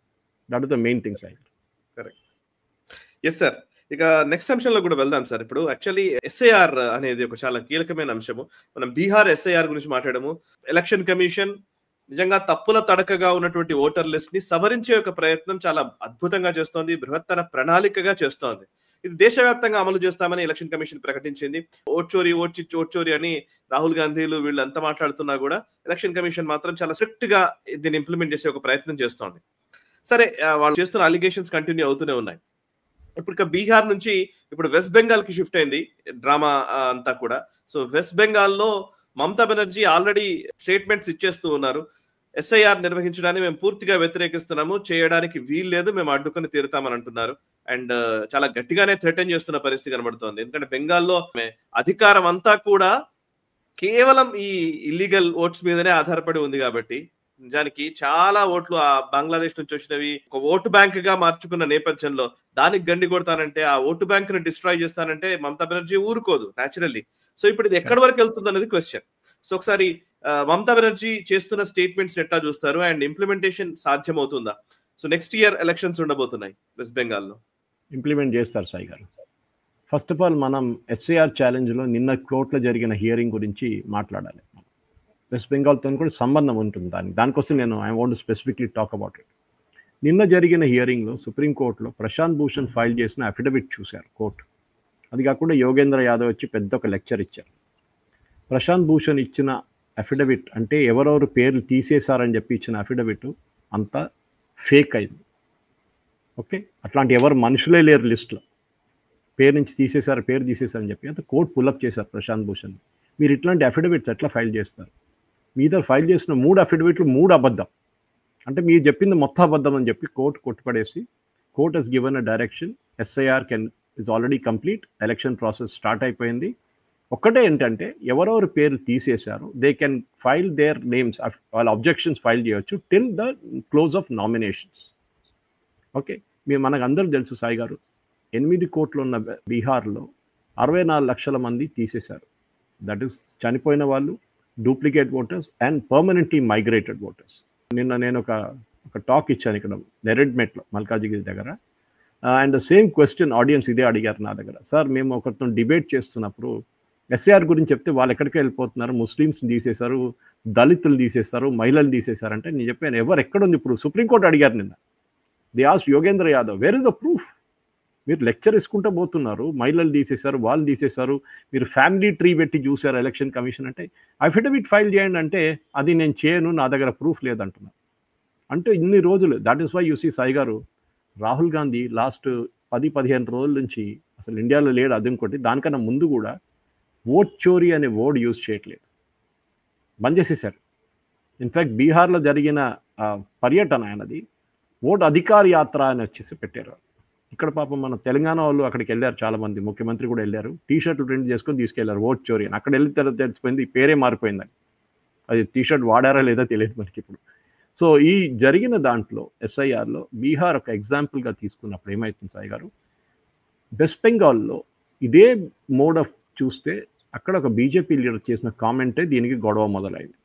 that is the main thing sir. Correct. Yes sir. ఇక నెక్స్ట్ అంశంలో కూడా వెళ్దాం సార్. ఇప్పుడు యాక్చువల్లీ ఎస్ఐఆర్ అనేది ఒక చాలా కీలకమైన అంశము. మనం బీహార్ ఎస్ఐఆర్ గురించి మాట్లాడము. ఎలక్షన్ కమిషన్ నిజంగా తప్పుల తడకగా ఉన్నటువంటి ఓటర్ లిస్ట్ ని సవరించే ఒక ప్రయత్నం చాలా అద్భుతంగా చేస్తోంది, బృహత్తర ప్రణాళికగా చేస్తోంది. ఇది దేశవ్యాప్తంగా అమలు చేస్తామని ఎలక్షన్ కమిషన్ ప్రకటించింది. ఓట్ చోరీ, ఓట్ చోరీ అని రాహుల్ గాంధీలు వీళ్ళంతా మాట్లాడుతున్నా కూడా ఎలక్షన్ కమిషన్ మాత్రం చాలా స్ట్రిక్ట్ గా దీన్ని ఇంప్లిమెంట్ చేసే ఒక ప్రయత్నం చేస్తోంది. సరే, వాళ్ళు చేస్తున్న అలిగేషన్స్ కంటిన్యూ అవుతూనే ఉన్నాయి. ఇప్పుడు బీహార్ నుంచి ఇప్పుడు వెస్ట్ బెంగాల్ కి షిఫ్ట్ అయింది డ్రామా అంతా కూడా. సో వెస్ట్ బెంగాల్లో మమతా బెనర్జీ ఆల్రెడీ స్టేట్మెంట్స్ ఇచ్చేస్తూ ఉన్నారు. ఎస్ఐఆర్ నిర్వహించడాన్ని మేము పూర్తిగా వ్యతిరేకిస్తున్నాము, చేయడానికి వీల్లేదు, మేము అడ్డుకొని తీరుతామని అంటున్నారు. అండ్ చాలా గట్టిగానే థ్రెటన్ చేస్తున్న పరిస్థితి కనబడుతోంది. ఎందుకంటే బెంగాల్లో అధికారం అంతా కూడా కేవలం ఈ ఇల్లీగల్ ఓట్స్ మీదనే ఆధారపడి ఉంది కాబట్టి నిజానికి చాలా ఓట్లు ఆ బంగ్లాదేశ్ నుంచి వచ్చినవి ఒక ఓటు బ్యాంక్ గా మార్చుకున్న నేపథ్యంలో దానికి గండి కొడతానంటే, ఆ ఓటు బ్యాంక్ ని డిస్ట్రాయ్ చేస్తానంటే మమతా బెనర్జీ ఊరుకోదు న్యాచురల్లీ. సో ఇప్పుడు ఇది ఎక్కడి వరకు వెళ్తుంది అనేది క్వశ్చన్. సో ఒకసారి మమతా బెనర్జీ చేస్తున్న స్టేట్మెంట్స్ ఎట్లా చూస్తారు అండ్ ఇంప్లిమెంటేషన్ సాధ్యమవుతుందా? సో నెక్స్ట్ ఇయర్ ఎలక్షన్స్ ఉండబోతున్నాయి వెస్ట్ బెంగాల్లో. ఇంప్లిమెంట్ చేస్తారు Sai garu. First of all మనం ఎస్ఐఆర్ ఛాలెంజ్లో నిన్న కోర్టులో జరిగిన హియరింగ్ గురించి మాట్లాడాలి. వెస్ట్ బెంగాల్తో కూడా సంబంధం ఉంటుంది దానికోసం నేను I want specifically talk about it. నిన్న జరిగిన హియరింగ్లో సుప్రీంకోర్టులో ప్రశాంత్ భూషణ్ ఫైల్ చేసిన అఫిడవిట్ చూశారు కోర్టు. అది కాకుండా యోగేంద్ర యాదవ్ వచ్చి పెద్ద ఒక లెక్చర్ ఇచ్చారు. ప్రశాంత్ భూషణ్ ఇచ్చిన అఫిడవిట్ అంటే ఎవరెవరు పేర్లు తీసేశారని చెప్పి ఇచ్చిన అఫిడవిట్ అంతా ఫేక్ అయింది. ఓకే, అట్లాంటి ఎవరు మనుషులే లేరు లిస్ట్లో. పేరు నుంచి తీసేశారు, పేరు తీసేశారని చెప్పి అంత కోర్టు పుల్అప్ చేశారు ప్రశాంత్ భూషణ్. మీరు ఇట్లాంటి అఫిడవిట్స్ ఎట్లా ఫైల్ చేస్తారు? మీ దగ్గర ఫైల్ చేసిన 3 అఫిడవిట్లు 3 అబద్ధం, అంటే మీరు చెప్పింది మొత్తం అబద్ధం అని చెప్పి కోర్టు కొట్టుపడేసి court has given a direction, SIR is already complete, election process start అయిపోయింది. ఒక్కటే ఏంటంటే ఎవరెవరు పేరు తీసేశారు they can file their names, వాళ్ళ అబ్జెక్షన్స్ ఫైల్ చేయొచ్చు till the close of nominations. Okay, మనకు అందరూ తెలుసు సాయి గారు, 8 కోట్లు ఉన్న బీహార్లో 64 లక్షల మంది తీసేశారు. దట్ ఈస్ చనిపోయిన వాళ్ళు, duplicate voters and permanently migrated voters. నిన్న నేను ఒక టాక్ ఇచ్చాను ఇక్కడ నెరెడ్మెట్లో, మల్కాజిగిరి దగ్గర. అండ్ సేమ్ క్వశ్చన్ ఆడియన్స్ ఇదే అడిగారు నా దగ్గర. సార్ మేము ఒకరితో డిబేట్ చేస్తున్నప్పుడు ఎస్ఐఆర్ గురించి చెప్తే వాళ్ళు ఎక్కడికి వెళ్ళిపోతున్నారు, ముస్లిమ్స్ని తీసేశారు, దళితులు తీసేస్తారు, మహిళలు తీసేశారంటే నేను చెప్పాను ఎవరు ఎక్కడుంది ఇప్పుడు? సుప్రీంకోర్టు అడిగారు నిన్న. They asked Yogendra Yadav wear is the proof? మీరు లెక్చర్ ఇసుకుంటూ పోతున్నారు, మహిళలు తీసేశారు, వాళ్ళు తీసేశారు, మీరు ఫ్యామిలీ ట్రీ పెట్టి చూశారు ఎలక్షన్ కమిషన్ అంటే అఫిడవిట్ ఫైల్ చేయండి అంటే అది నేను చేయను, నా దగ్గర ప్రూఫ్ లేదంటున్నారు. అంటే ఇన్ని రోజులు, that is why you see Sai గారు రాహుల్ గాంధీ లాస్ట్ 10-15 రోజుల నుంచి అసలు ఇండియాలో లేడు. అది ఇంకోటి, దానికన్నా ముందు కూడా ఓట్ చోరీ అనే వర్డ్ యూజ్ చేయట్లేదు, బంద్ చేసేసారు. ఇన్ఫ్యాక్ట్ బీహార్లో జరిగిన పర్యటన ఆయనది ఓట్ అధికార యాత్ర అని వచ్చేసి పెట్టారు. ఇక్కడ పాపం మన తెలంగాణ వాళ్ళు అక్కడికి వెళ్ళారు, చాలామంది ముఖ్యమంత్రి కూడా వెళ్ళారు, టీషర్ట్లు ప్రింట్ చేసుకొని తీసుకెళ్లారు ఓట్ చోరీ అని. అక్కడ వెళ్ళిన తర్వాత తెలిసిపోయింది ఈ పేరే మారిపోయిందని, అది టీషర్ట్ వాడారా లేదా తెలియదు మనకి ఇప్పుడు. సో ఈ జరిగిన దాంట్లో ఎస్ఐఆర్లో బీహార్ ఒక ఎగ్జాంపుల్గా తీసుకున్నప్పుడు ఏమవుతుంది సాయి గారు, వెస్ట్ బెంగాల్లో ఇదే మోడ్ ఆఫ్ చూస్తే అక్కడ ఒక బీజేపీ లీడర్ చేసిన కామెంటే దీనికి గొడవ మొదలైంది.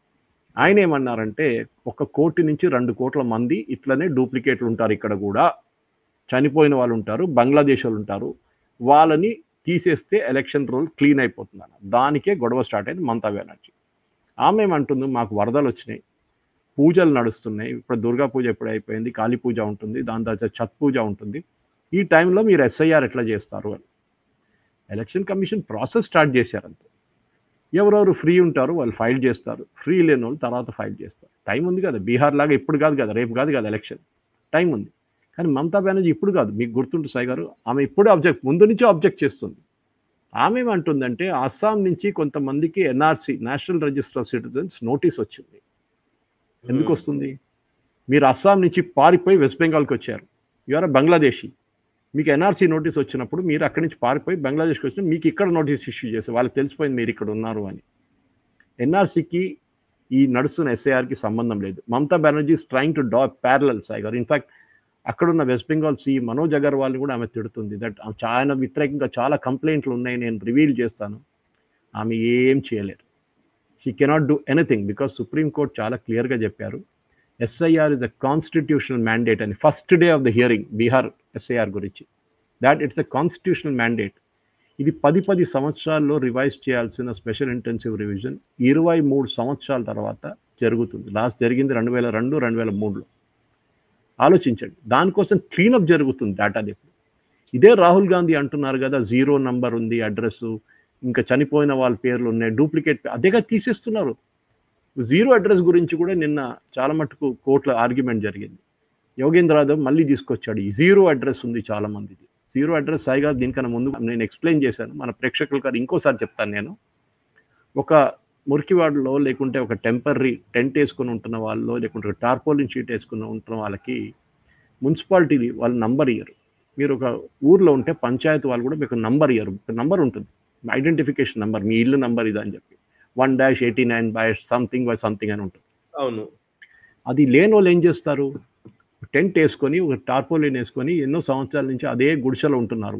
ఆయన ఏమన్నారంటే 1 కోటి నుంచి 2 కోట్ల మంది ఇట్లనే డూప్లికేట్లు ఉంటారు, ఇక్కడ కూడా చనిపోయిన వాళ్ళు ఉంటారు, బంగ్లాదేశ్ వాళ్ళు ఉంటారు, వాళ్ళని తీసేస్తే ఎలక్షన్ రోల్ క్లీన్ అయిపోతుంది అన్న. దానికే గొడవ స్టార్ట్ అయింది మమతా బెనర్జీ. ఆమె ఏమంటుంది, మాకు వరదలు వచ్చినాయి, పూజలు నడుస్తున్నాయి, ఇప్పుడు దుర్గా పూజ ఎప్పుడు అయిపోయింది, కాళీ పూజ ఉంటుంది, దాని తర్వాత ఛత్ పూజ ఉంటుంది, ఈ టైంలో మీరు ఎస్ఐఆర్ ఎట్లా చేస్తారు అని. ఎలక్షన్ కమిషన్ ప్రాసెస్ స్టార్ట్ చేశారంతే. ఎవరెవరు ఫ్రీ ఉంటారు వాళ్ళు ఫైల్ చేస్తారు, ఫ్రీ లేని వాళ్ళు తర్వాత ఫైల్ చేస్తారు. టైం ఉంది కదా, బీహార్ లాగా ఇప్పుడు కాదు కదా, రేపు కాదు కదా ఎలక్షన్, టైం ఉంది. కానీ మమతా బెనర్జీ ఇప్పుడు కాదు, మీకు గుర్తుంటు సాయి గారు, ఆమె ఇప్పుడే ముందు నుంచే ఆబ్జెక్ట్ చేస్తుంది. ఆమె ఏమంటుందంటే అస్సాం నుంచి కొంతమందికి NRC, national register of citizens notice వచ్చింది. ఎందుకు వస్తుంది? మీరు అస్సాం నుంచి పారిపోయి వెస్ట్ బెంగాల్కి వచ్చారు, యూఆర్ బంగ్లాదేశీ, మీకు ఎన్ఆర్సీ నోటీస్ వచ్చినప్పుడు మీరు అక్కడి నుంచి పారిపోయి బంగ్లాదేశ్కి వచ్చిన మీకు ఇక్కడ నోటీస్ ఇష్యూ చేస్తారు, వాళ్ళకి తెలిసిపోయింది మీరు ఇక్కడ ఉన్నారు అని. ఎన్ఆర్సీకి ఈ నడుస్తున్న ఎస్ఐఆర్కి సంబంధం లేదు. Mamata Banerjee is trying to draw parallel Sai గారు. ఇన్ఫాక్ట్ అక్కడున్న వెస్ట్ బెంగాల్ సీఈ మనోజ్ అగర్వాల్ని కూడా ఆమె తిడుతుంది, దట్ ఆయన వ్యతిరేకంగా చాలా కంప్లైంట్లు ఉన్నాయి, నేను రివీల్ చేస్తాను. ఆమె ఏం చేయలేరు, she cannot do anything because supreme court చాలా క్లియర్గా చెప్పారు SIR is a constitutional mandate అని. First day of the hearing Bihar SIR గురించి, that it's a constitutional mandate. ఇది 10 సంవత్సరాల్లో రివైజ్ చేయాల్సిన స్పెషల్ ఇంటెన్సివ్ రివిజన్ 23 సంవత్సరాల తర్వాత జరుగుతుంది. లాస్ట్ జరిగింది 2002, 2003లో. ఆలోచించండి, దానికోసం క్లీనప్ జరుగుతుంది డేటాది. ఇదే రాహుల్ గాంధీ అంటున్నారు కదా, 0 నంబర్ ఉంది అడ్రస్, ఇంకా చనిపోయిన వాళ్ళ పేర్లు ఉన్నాయి, డూప్లికేట్, అదేగా తీసేస్తున్నారు. 0 అడ్రస్ గురించి కూడా నిన్న చాలా మటుకు కోర్టులో ఆర్గ్యుమెంట్ జరిగింది. యోగేంద్ర యాదవ్ మళ్ళీ తీసుకొచ్చాడు, ఈ 0 అడ్రస్ ఉంది చాలా మందిది. 0 అడ్రస్ సాయి గారు దీనికన్నా ముందు నేను ఎక్స్ప్లెయిన్ చేశాను, మన ప్రేక్షకుల గారు ఇంకోసారి చెప్తాను నేను. ఒక మురికివాడలో లేకుంటే ఒక టెంపరీ టెంట్ వేసుకుని ఉంటున్న వాళ్ళు, లేకుంటే ఒక టార్పోలిన్ షీట్ వేసుకుని ఉంటున్న వాళ్ళకి మున్సిపాలిటీ వాళ్ళు నంబర్ ఇయ్యరు. మీరు ఒక ఊర్లో ఉంటే పంచాయతీ వాళ్ళు కూడా మీకు నంబర్ ఇయ్యరు, నంబర్ ఉంటుంది, ఐడెంటిఫికేషన్ నంబర్, మీ ఇల్లు నంబర్ ఇదని చెప్పి 1-89/something అని ఉంటుంది. అవును, అది లేని వాళ్ళు ఏం చేస్తారు, టెంట్ వేసుకొని ఒక టార్పోలిన్ వేసుకొని ఎన్నో సంవత్సరాల నుంచి అదే గుడిసెలో ఉంటున్నారు.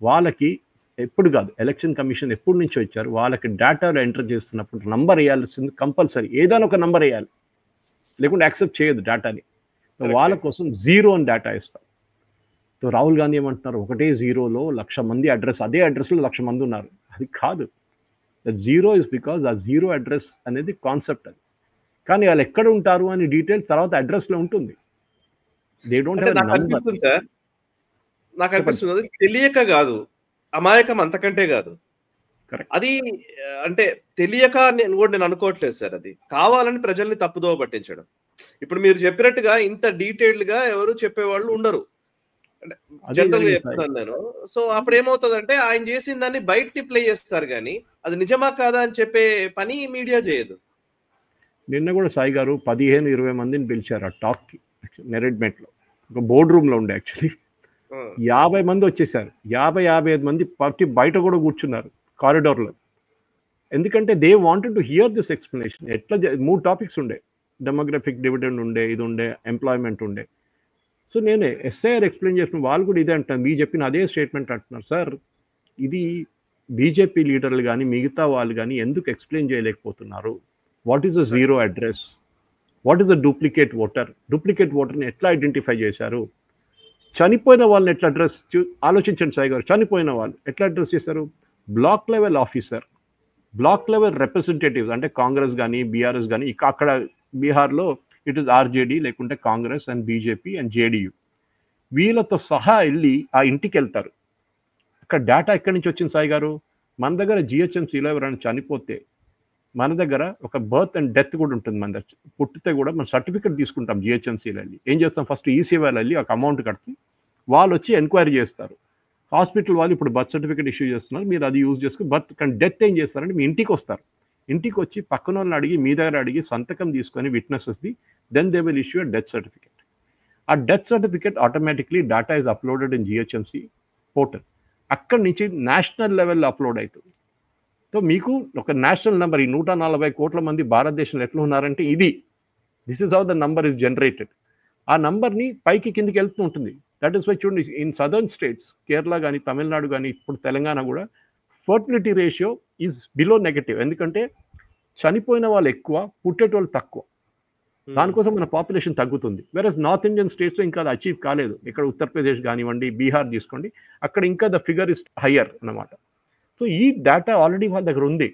వాళ్ళకి ఎప్పుడు కాదు, ఎలక్షన్ కమిషన్ ఎప్పటి నుంచో ఇచ్చారు, వాళ్ళకి డేటాలో ఎంటర్ చేస్తున్నప్పుడు నంబర్ వేయాల్సింది కంపల్సరీ, ఏదైనా ఒక నంబర్ వేయాలి, లేకుంటే యాక్సెప్ట్ చేయదు డేటాని. వాళ్ళ కోసం 0 అని డేటా ఇస్తారు. సో రాహుల్ గాంధీ ఏమంటున్నారు, ఒకటే 0లో 1,00,000 మంది అడ్రస్, అదే అడ్రస్లో 1,00,000 మంది ఉన్నారు. అది కాదు, దట్ 0 ఇస్ బికాజ్ ఆ 0 అడ్రస్ అనేది కాన్సెప్ట్ అది. కానీ వాళ్ళు ఎక్కడ ఉంటారు అని డీటెయిల్స్ తర్వాత అడ్రస్లో ఉంటుంది. దే డోంట్ హ్యావ్ నాకు అనిపిస్తుంది సార్, నాకు అనిపిస్తుంది అది తెలియక కాదు, అమాయకం అంతకంటే కాదు. అది అంటే తెలియక నేను అనుకోవట్లేదు సార్, అది కావాలని ప్రజల్ని తప్పుదోవ పట్టించడం. ఇప్పుడు మీరు చెప్పినట్టుగా ఇంత డీటెయిల్డ్ గా ఎవరు చెప్పేవాళ్ళు ఉండరు, అంటే జనరల్ గా చెప్తాను నేను. సో అప్పుడు ఏమవుతుందంటే ఆయన చేసిన దాన్ని బయటని ప్లే చేస్తారు, కానీ అది నిజమా కాదా అని చెప్పే పని మీడియా చేయదు. నిన్న కూడా సాయి గారు 15-20 మందిని పిలిచారు ఆ టాక్కి, నెరెడ్మెంట్ లో ఒక బోర్డ్ రూమ్ లో ఉండే. యాక్చువల్లీ 50 మంది వచ్చేసారు, 50-55 మంది పార్టీ బయట కూడా కూర్చున్నారు కారిడార్లో. ఎందుకంటే they wanted to hear this explanation. ఎట్లా 3 టాపిక్స్ ఉండే, డెమోగ్రఫిక్ డివిడెండ్ ఉండే, ఇది ఉండే, ఎంప్లాయ్మెంట్ ఉండే. సో నేనే ఎస్ఐఆర్ ఎక్స్ప్లెయిన్ చేసిన వాళ్ళు కూడా ఇదే అంటారు, మీరు చెప్పిన అదే స్టేట్మెంట్ అంటున్నారు. సార్ ఇది బీజేపీ లీడర్లు కానీ మిగతా వాళ్ళు కానీ ఎందుకు ఎక్స్ప్లెయిన్ చేయలేకపోతున్నారు? What is the 0 address, what is the duplicate voter, duplicate ఓటర్ని ఎట్లా ఐడెంటిఫై చేశారు? చనిపోయిన వాళ్ళని ఎట్లా అడ్రస్ ఆలోచించండి సాయి గారు. చనిపోయిన వాళ్ళు ఎట్లా అడ్రస్ చేశారు? Block level officer, block level representatives, అంటే కాంగ్రెస్ కానీ బీఆర్ఎస్ కానీ, అక్కడ బీహార్లో ఇట్ ఇస్ ఆర్జేడీ, లేకుంటే Congress and BJP and JDU, వీళ్ళతో సహా వెళ్ళి ఆ ఇంటికి వెళ్తారు. అక్కడ డేటా ఎక్కడి నుంచి వచ్చింది సాయి గారు? మన దగ్గర జిహెచ్ఎంసీలో ఎవరైనా చనిపోతే మన దగ్గర ఒక బర్త్ అండ్ డెత్ కూడా ఉంటుంది. మన దగ్గర పుట్టితే కూడా మనం సర్టిఫికెట్ తీసుకుంటాం జిహెచ్ఎంసీలో వెళ్ళి. ఏం చేస్తాం? ఫస్ట్ ఈసీఐలో వెళ్ళి ఒక అమౌంట్ కడితే వాళ్ళు వచ్చి ఎంక్వైరీ చేస్తారు. హాస్పిటల్ వాళ్ళు ఇప్పుడు బర్త్ సర్టిఫికేట్ ఇష్యూ చేస్తున్నారు, మీరు అది యూజ్ చేసుకుని బర్త్. కానీ డెత్ ఏం చేస్తారంటే మీ ఇంటికి వస్తారు. ఇంటికి వచ్చి పక్కన వాళ్ళని అడిగి, మీ దగ్గర అడిగి సంతకం తీసుకొని విట్నెసెస్ది, then they will issue a death certificate. ఆ death certificate automatically data is uploaded in GHMC portal. అక్కడి నుంచి నేషనల్ లెవెల్లో అప్లోడ్ అవుతుంది. సో మీకు ఒక నేషనల్ నెంబర్, ఈ 140 కోట్ల మంది భారతదేశంలో ఎట్లా ఉన్నారంటే ఇది, this is how the number is generated. ఆ నంబర్ని పైకి కిందికి వెళ్తూ ఉంటుంది. దట్ ఈస్ వై చూడండి, ఇన్ సదర్న్ స్టేట్స్, కేరళ కానీ తమిళనాడు కానీ ఇప్పుడు తెలంగాణ కూడా fertility ratio is below negative. ఎందుకంటే చనిపోయిన వాళ్ళు ఎక్కువ, పుట్టేటోళ్ళు తక్కువ. దానికోసం మన పాపులేషన్ తగ్గుతుంది. వెరస్ నార్త్ ఇండియన్ స్టేట్స్లో ఇంకా అది అచీవ్ కాలేదు. ఇక్కడ ఉత్తరప్రదేశ్ కానివ్వండి, బీహార్ తీసుకోండి, అక్కడ ఇంకా ద ఫిగర్ ఇస్ హయ్యర్ అన్నమాట. సో ఈ డేటా ఆల్రెడీ వాళ్ళ దగ్గర ఉంది.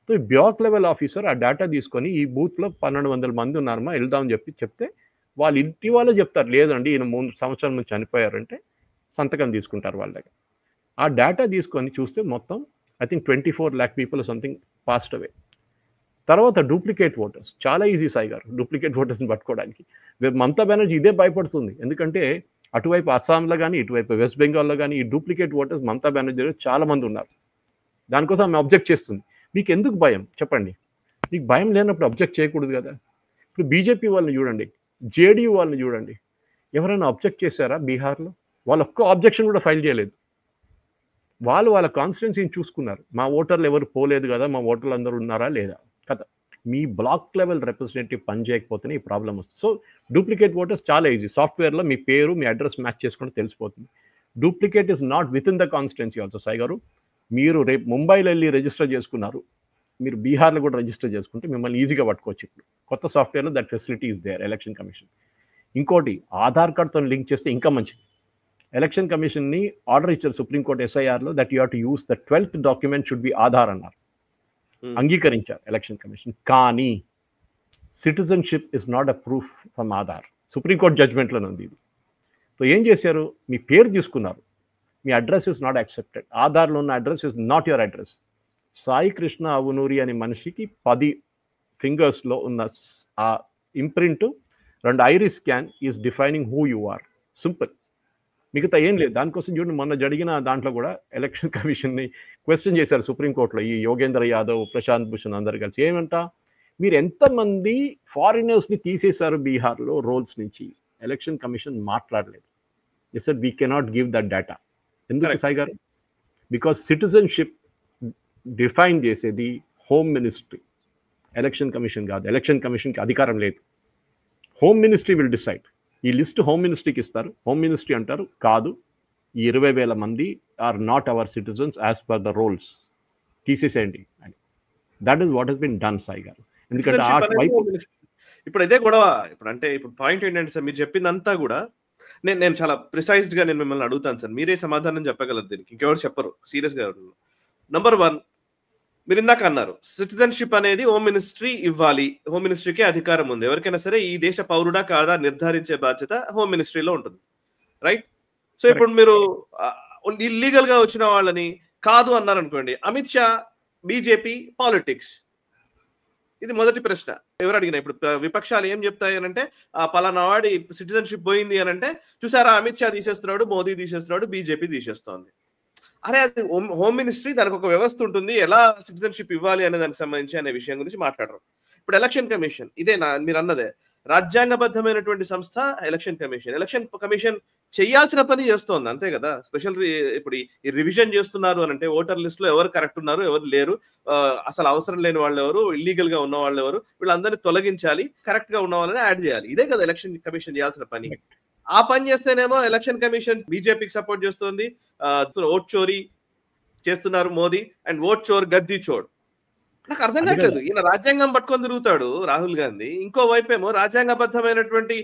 సో ఈ బ్లాక్ లెవెల్ ఆఫీసర్ ఆ డేటా తీసుకొని, ఈ బూత్లో 1200 మంది ఉన్నారమ్మా వెళ్దామని చెప్తే వాళ్ళు ఇంటి వాళ్ళే చెప్తారు, లేదండి ఈయన 3 సంవత్సరాల ముందు చనిపోయారంటే సంతకం తీసుకుంటారు వాళ్ళ దగ్గర. ఆ డేటా తీసుకొని చూస్తే మొత్తం I think 24 lakh people something passed away. తర్వాత డూప్లికేట్ ఓటర్స్ చాలా ఈజీ సాయి గారు, డూప్లికేట్ ఓటర్స్ని పట్టుకోవడానికి. మమతా బెనర్జీ ఇదే భయపడుతుంది. ఎందుకంటే అటువైపు అస్సాంలో కానీ, ఇటువైపు వెస్ట్ బెంగాల్లో కానీ ఈ డూప్లికేట్ ఓటర్స్ మమతా బెనర్జీ చాలా మంది ఉన్నారు. దానికోసం ఆమె అబ్జెక్ట్ చేస్తుంది. మీకు ఎందుకు భయం చెప్పండి? మీకు భయం లేనప్పుడు అబ్జెక్ట్ చేయకూడదు కదా. ఇప్పుడు బీజేపీ వాళ్ళని చూడండి, జేడీయూ వాళ్ళని చూడండి, ఎవరైనా అబ్జెక్ట్ చేశారా బీహార్లో? వాళ్ళు ఒక్క ఆబ్జెక్షన్ కూడా ఫైల్ చేయలేదు. వాళ్ళు వాళ్ళ కాన్స్టిట్యున్సీని చూసుకున్నారు. మా ఓటర్లు ఎవరు పోలేదు కదా, మా ఓటర్లు అందరూ ఉన్నారా లేదా కదా. మీ బ్లాక్ లెవెల్ రిప్రజెంటేటివ్ పని చేయకపోతేనే ఈ ప్రాబ్లం వస్తుంది. సో డూప్లికేట్ ఓటర్స్ చాలా ఈజీ. సాఫ్ట్వేర్లో మీ పేరు, మీ అడ్రస్ మ్యాచ్ చేసుకుంటే తెలిసిపోతుంది. Duplicate is not with in the constituency also Sai గారు. మీరు రేపు ముంబైలో వెళ్ళి రిజిస్టర్ చేసుకున్నారు, మీరు బీహార్లో కూడా రిజిస్టర్ చేసుకుంటే మిమ్మల్ని ఈజీగా పట్టుకోవచ్చు. ఇప్పుడు కొత్త సాఫ్ట్వేర్లో that facility is there, election commission. ఇంకోటి, ఆధార్ కార్డ్తో లింక్ చేస్తే ఇంకా మంచిది. ఎలక్షన్ కమిషన్ని ఆర్డర్ ఇచ్చారు సుప్రీంకోర్టు ఎస్ఐఆర్లో, that you have to use the 12th document should be Aadhaar అన్నారు. అంగీకరించారు ఎలక్షన్ కమిషన్. కానీ citizenship is not a proof from Aadhaar. Supreme court జడ్జ్మెంట్లోనే ఉంది ఇది. సో ఏం చేశారు? మీ పేరు తీసుకున్నారు, మీ అడ్రస్ ఇస్ నాట్ యాక్సెప్టెడ్. ఆధార్లో ఉన్న address is not your address. Sai Krishna Avunuri అనే మనిషికి 10 ఫింగర్స్లో ఉన్న ఆ imprint, 2 iris scan is defining who you are. Simple, మిగతా ఏం లేదు. దానికోసం చూడండి, మొన్న జరిగిన దాంట్లో కూడా ఎలక్షన్ కమిషన్ని క్వశ్చన్ చేశారు సుప్రీంకోర్టులో, ఈ యోగేంద్ర యాదవ్, ప్రశాంత్ భూషణ్ అందరు కలిసి. ఏమంట, మీరు ఎంతమంది ఫారినర్స్ని తీసేశారు బీహార్లో రోల్స్ నుంచి? ఎలక్షన్ కమిషన్ మాట్లాడలేదు. They said we cannot give that data. ఎందుకు Sai garu? Because citizenship define చేసేది హోమ్ మినిస్ట్రీ, ఎలక్షన్ కమిషన్ కాదు. ఎలక్షన్ కమిషన్కి అధికారం లేదు. Home ministry will decide. ఈ లిస్ట్ హోమ్ మినిస్ట్రీకి ఇస్తారు. హోమ్ మినిస్ట్రీ అంటారు, కాదు ఈ 20,000 మంది are not our citizens as per the rolls, తీసేసేయండి అని. That is what has been done Sai garu. ఎందుకంటే ఇప్పుడు ఇదే గొడవ. ఇప్పుడు పాయింట్ ఏంటంటే సార్, మీరు చెప్పిందంతా కూడా నేను చాలా ప్రిసైజ్డ్ గా నేను మిమ్మల్ని అడుగుతాను సార్, మీరే సమాధానం చెప్పగలరు దీనికి, ఇంకెవరు చెప్పరు సీరియస్ గా. నంబర్ 1, మీరు ఇందాక అన్నారు సిటిజన్షిప్ అనేది హోమ్ మినిస్ట్రీ ఇవ్వాలి, హోమ్ మినిస్ట్రీకి అధికారం ఉంది. ఎవరికైనా సరే ఈ దేశ పౌరుడా కాదా నిర్ధారించే బాధ్యత హోమ్ మినిస్ట్రీలో ఉంటుంది, రైట్? సో ఇప్పుడు మీరు ఇల్లీగల్ గా వచ్చిన వాళ్ళని కాదు అన్నారు అనుకోండి, అమిత్ షా, బీజేపీ, పాలిటిక్స్, ఇది మొదటి ప్రశ్న ఎవరు అడిగినా. ఇప్పుడు విపక్షాలు ఏం చెప్తాయి అంటే, పలానా వాడి సిటిజన్షిప్ పోయింది అని అంటే, చూసారా అమిత్ షా తీసేస్తున్నాడు, మోదీ తీసేస్తున్నాడు, బీజేపీ తీసేస్తోంది. అరే అది హోమ్ మినిస్ట్రీ, దానికి ఒక వ్యవస్థ ఉంటుంది, ఎలా సిటిజన్షిప్ ఇవ్వాలి అనే దానికి సంబంధించి అనే విషయం గురించి మాట్లాడరు. ఇప్పుడు ఎలక్షన్ కమిషన్ ఇదే మీరు అన్నదే రాజ్యాంగబద్ధమైనటువంటి సంస్థ ఎలక్షన్ కమిషన్. ఎలక్షన్ కమిషన్ చేయాల్సిన పని చేస్తోంది, అంతే కదా. స్పెషల్ ఇప్పుడు ఈ రివిజన్ చేస్తున్నారు అని అంటే, ఓటర్ లిస్ట్ లో ఎవరు కరెక్ట్ ఉన్నారు, ఎవరు లేరు, అసలు అవసరం లేని వాళ్ళు ఎవరు, ఇల్లీగల్ గా ఉన్న వాళ్ళు ఎవరు, వీళ్ళందరినీ తొలగించాలి, కరెక్ట్ గా ఉన్న వాళ్ళని యాడ్ చేయాలి. ఇదే కదా ఎలక్షన్ కమిషన్ చేయాల్సిన పని. ఆ పని చేస్తేనేమో ఎలక్షన్ కమిషన్ బీజేపీకి సపోర్ట్ చేస్తుంది, ఓట్ చోరీ చేస్తున్నారు మోదీ, అండ్ ఓట్ చోర్ గద్దీ చోర్. నాకు అర్థం అది కావట్లేదు. కదా ఈయన రాజ్యాంగం పట్టుకొని తిరుగుతాడు రాహుల్ గాంధీ. ఇంకో వైపేమో రాజ్యాంగబద్ధమైనటువంటి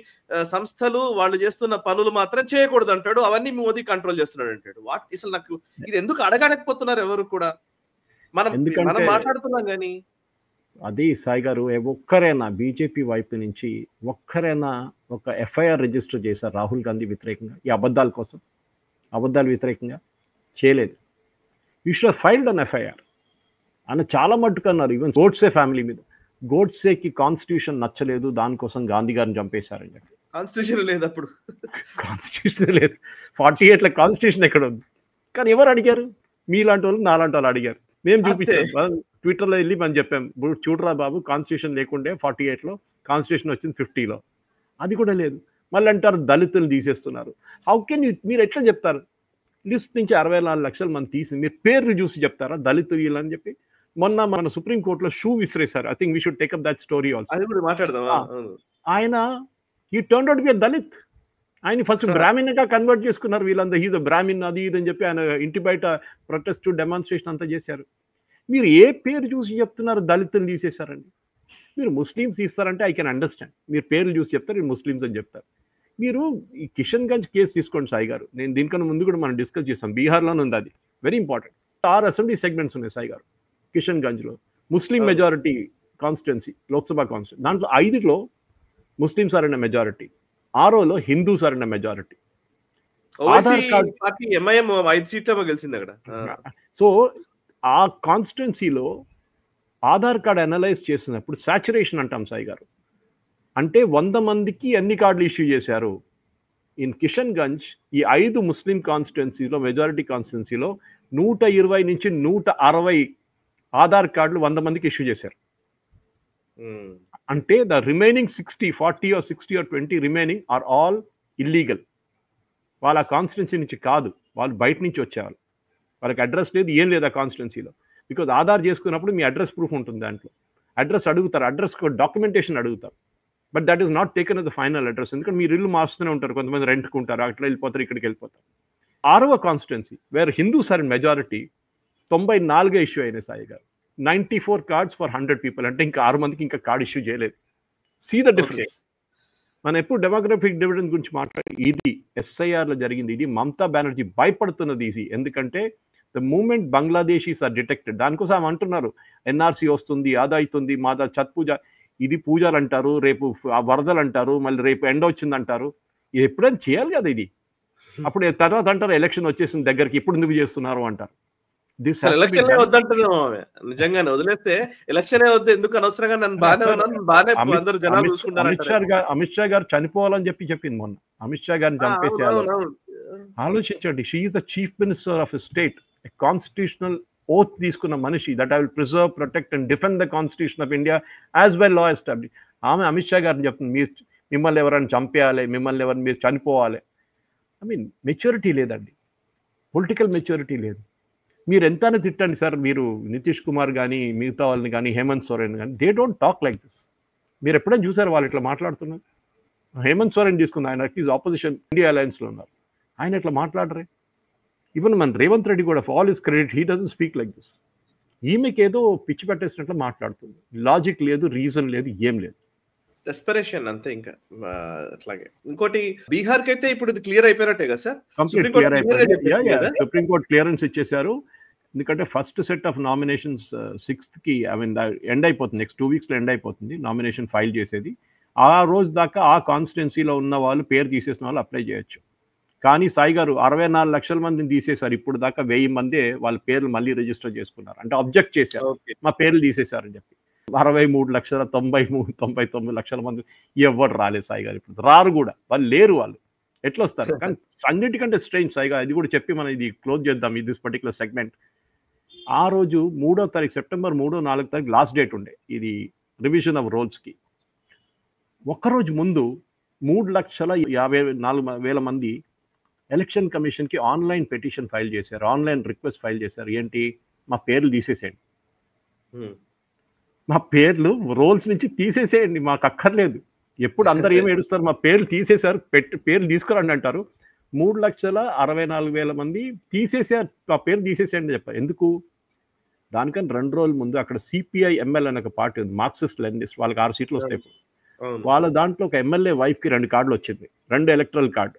సంస్థలు వాళ్ళు చేస్తున్న పనులు మాత్రం చేయకూడదు అంటాడు. అవన్నీ మోదీ కంట్రోల్ చేస్తున్నాడు అంటాడు. అసలు నాకు ఇది ఎందుకు అడగలేకపోతున్నారు ఎవరు కూడా? మనం మనం ఎందుకంటే మాట్లాడుతున్నాం గానీ. అది సాయి గారు ఒక్కరైనా బీజేపీ వైపు నుంచి ఒక్కరైనా ఒక ఎఫ్ఐఆర్ రిజిస్టర్ చేశారు రాహుల్ గాంధీ వ్యతిరేకంగా ఈ అబద్ధాల కోసం, అబద్ధాలు వ్యతిరేకంగా చేయలేదు. You should filed an FIR అని చాలా మట్టుకు అన్నారు. ఈవెన్ గోడ్సే ఫ్యామిలీ మీద, గోడ్సేకి కాన్స్టిట్యూషన్ నచ్చలేదు, దానికోసం గాంధీ గారిని చంపేశారని చెప్పి. కాన్స్టిట్యూషన్ లేదు అప్పుడు. కాన్స్టిట్యూషన్ లేదు, 48లో కాన్స్టిట్యూషన్ ఎక్కడ ఉంది? కానీ ఎవరు అడిగారు? మీలాంటి వాళ్ళు నాలాంటి వాళ్ళు అడిగారు. మేము చూపించాం ట్విట్టర్లో వెళ్ళి మనం చెప్పాం, చూడరా బాబు కాన్స్టిట్యూషన్ లేకుండే 48లో, కాన్స్టిట్యూషన్ వచ్చింది 50లో, అది కూడా లేదు. మళ్ళీ అంటారు దళితులు తీసేస్తున్నారు. హౌ కెన్ యూ, మీరు ఎట్లా చెప్తారు? లిస్ట్ నుంచి 64 లక్షల మంది తీసి మీరు పేర్లు చూసి చెప్తారా దళితు వీళ్ళని చెప్పి? మొన్న మన సుప్రీంకోర్టులో షూ విసిరేశారు. I think we should take up that story also. అది కూడా మాట్లాడదామా? ఆయన ఈ టర్న్ అవుట్ బి దళిత్. ఆయన ఫస్ట్ బ్రాహ్మణ్గా కన్వర్ట్ చేసుకున్నారు వీళ్ళంతా. హీజ్ బ్రాహ్మణ్ అది ఇది అని చెప్పి ఆయన ఇంటి బయట ప్రొటెస్ట్ డెమాన్స్ట్రేషన్ అంతా చేశారు. మీరు ఏ పేరు చూసి చెప్తున్నారు దళితులు తీసేశారండి? మీరు ముస్లిమ్స్ తీస్తారంటే ఐ కెన్ అండర్స్టాండ్, మీరు పేర్లు చూసి చెప్తారు, మీరు ముస్లిమ్స్ అని చెప్తారు. మీరు ఈ కిషన్ గంజ్ కేసు తీసుకోండి సాయి గారు. నేను దీనికన్నా ముందు కూడా మనం డిస్కస్ చేస్తాం, బీహార్లోనే ఉంది, అది వెరీ ఇంపార్టెంట్. 6 అసెంబ్లీ సెగ్మెంట్స్ ఉన్నాయి సాయి గారు కిషన్ గంజ్లో. Muslim majority constituency, Lok Sabha constituency. దాంట్లో 5లో ముస్లిమ్స్ ఆర్ ఇన్ మెజారిటీ, 6లో Hindus are in majority. Aadhaar card party MIM 5 సీట్లేమో గెలిచింది అక్కడ. సో ఆ కాన్స్టిట్యున్సీలో ఆధార్ కార్డ్ అనలైజ్ చేసినప్పుడు సాచురేషన్ అంటాం సాయి గారు. అంటే 100 మందికి ఎన్ని కార్డులు ఇష్యూ చేశారు? ఇన్ కిషన్ గంజ్ ఈ 5 ముస్లిం కాన్స్టిట్యున్సీలో, మెజారిటీ కాన్స్టిట్యున్సీలో 120 నుంచి 160 ఆధార్ కార్డులు 100 మందికి ఇష్యూ చేశారు. అంటే the remaining 40 or 60 or 20 remaining are all illegal. వాళ్ళ కాన్స్టిట్యున్సీ నుంచి కాదు, వాళ్ళు బయట నుంచి వచ్చేవాళ్ళు. వాళ్ళకి అడ్రస్ లేదు, ఏం లేదు ఆ కాన్స్టిట్యున్సీలో. బికాజ్ ఆధార్ చేసుకున్నప్పుడు మీ అడ్రస్ ప్రూఫ్ ఉంటుంది, దాంట్లో అడ్రస్ అడుగుతారు, అడ్రస్ డాక్యుమెంటేషన్ అడుగుతారు. But that is not taken as the final address. ఎందుకంటే మీరు ఇల్లు మారుస్తూనే ఉంటారు, కొంతమంది రెంట్కి ఉంటారు, అట్లా వెళ్ళిపోతారు, ఇక్కడికి వెళ్ళిపోతారు. 6వ constituency where Hindus are in majority 94 issue అయినాయి సాయి గారు. 94 కార్డ్స్ ఫర్ 100 పీపుల్. అంటే ఇంకా 6 మందికి ఇంకా కార్డ్ ఇష్యూ చేయలేదు. See the difference. మనం ఎప్పుడు డెమోగ్రఫిక్ డివిడెండ్ గురించి మాట్లాడి, ఇది ఎస్ఐఆర్లో జరిగింది. ఇది మమతా బెనర్జీ భయపడుతున్నది ఇది. ఎందుకంటే the moment Bangladeshis are detected, దానికోసం ఆమె అంటున్నారు ఎన్ఆర్సీ వస్తుంది, అది అవుతుంది, మాదా ఛత్ పూజ, ఇది పూజలు అంటారు, రేపు వరదలు అంటారు, మళ్ళీ రేపు ఎండ వచ్చింది అంటారు. ఇది ఎప్పుడైనా చేయాలి కదా ఇది. అప్పుడు తర్వాత అంటారు ఎలక్షన్ వచ్చేసింది దగ్గరికి, ఇప్పుడు ఎందుకు చేస్తున్నారు అంటారు. ఎలక్షన్లే వద్దంటుందేమో ఆమె. నిజంగానే వదిలేస్తే ఎలక్షనే వద్దు, ఎందుకు అనవసరంగా నన్ను బాగానే ఉన్నాను, బాగానే అందరూ జనాలు చూసుకుంటారు. అమిత్ షా గారు చనిపోవాలని చెప్పింది మొన్న. అమిత్ షా గారిని చంపేసేయాలి. ఆలోచించండి, she is the chief minister of state, constitutional oath తీసుకున్న మనిషి, that I will preserve, protect and defend the constitution of India as well law establish. ఆమె అమిత్ షా గారిని చెప్తుంది, మీరు మిమ్మల్ని ఎవరైనా చంపేయాలి, మిమ్మల్ని ఎవరిని మీరు చనిపోవాలి. ఐ మీన్ మెచ్యూరిటీ లేదండి, పొలిటికల్ మెచ్యూరిటీ లేదు. మీరు ఎంతనే తిట్టండి సార్, మీరు నితీష్ కుమార్ కానీ మిగతా వాళ్ళని కానీ హేమంత్ సోరెన్ కానీ, they don't talk like this. మీరు ఎప్పుడైనా చూసారు వాళ్ళు ఇట్లా మాట్లాడుతున్నారు? హేమంత్ సోరెన్ తీసుకుంది, ఆయన ఈజ్ ఆపోజిషన్ ఇండియా అలయన్స్లో ఉన్నారు, ఆయన ఇట్లా మాట్లాడరే. ఈవెన్ మన రేవంత్ రెడ్డి కూడా, for all his credit, he doesn't speak like this. ఈమెకి ఏదో పిచ్చి పెట్టేసినట్లు మాట్లాడుతుంది, లాజిక్ లేదు, రీజన్ లేదు, ఏం లేదు, డెస్పరేషన్ అంతే. ఇంకా అట్లాగే ఇంకోటి బీహార్ కి అయితే ఇప్పుడు ఇది క్లియర్ అయిపోయినట్టే కదా సార్? సుప్రీంకోర్టు క్లియరెన్స్ ఇచ్చేసారు. ఎందుకంటే first set of nominations 6th కి, ఐ మీన్ ఎండ్ అయిపోతుంది, నెక్స్ట్ 2 weeks ఎండ్ అయిపోతుంది నామినేషన్ ఫైల్ చేసేది. ఆ రోజు దాకా ఆ కాన్స్టిట్యున్సీలో ఉన్న వాళ్ళు, పేరు తీసేసిన వాళ్ళు అప్లై చేయొచ్చు. కానీ సాయి గారు 64 లక్షల మందిని తీసేశారు. ఇప్పుడు దాకా 1000 మందే వాళ్ళ పేర్లు మళ్ళీ రిజిస్టర్ చేసుకున్నారు. అంటే అబ్జెక్ట్ చేశారు, మా పేర్లు తీసేశారని చెప్పి. 63,99 లక్షల మంది ఎవరు రాలేదు సాయి గారు, ఇప్పుడు రారు కూడా, వాళ్ళు లేరు, వాళ్ళు ఎట్లా వస్తారు? కానీ అన్నిటికంటే స్ట్రెయిన్ సాయి గారు, అది కూడా చెప్పి మనం ఇది క్లోజ్ చేద్దాం, ఈ దిస్ పర్టికులర్ సెగ్మెంట్. ఆ రోజు 3వ తారీఖు, సెప్టెంబర్ 3, 4 తారీఖు లాస్ట్ డేట్ ఉండే ఇది రివిజన్ ఆఫ్ రోల్స్కి. ఒక్కరోజు ముందు 3,54,000 మంది ఎలక్షన్ కమిషన్కి ఆన్లైన్ పిటిషన్ ఫైల్ చేశారు, ఆన్లైన్ రిక్వెస్ట్ ఫైల్ చేశారు. ఏంటి? మా పేర్లు తీసేసేయండి, మా పేర్లు రోల్స్ నుంచి తీసేసేయండి, మాకు అక్కర్లేదు. ఎప్పుడు అందరు ఏమి ఏడుస్తారు, మా పేర్లు తీసేశారు, పేర్లు తీసుకురండి అంటారు. 3,64,000 మంది తీసేసారు, మా పేరు తీసేసేయండి చెప్పారు. ఎందుకు? దానికని 2 రోజుల ముందు అక్కడ సిపిఐ ఎంఎల్ అనే ఒక పార్టీ ఉంది, మార్క్సిస్ట్ లెనినిస్ట్, వాళ్ళకి 6 సీట్లు వస్తాయి ఇప్పుడు. వాళ్ళ దాంట్లో ఒక ఎమ్మెల్యే వైఫ్కి 2 కార్డులు వచ్చింది, 2 ఎలక్ట్రల్ కార్డు.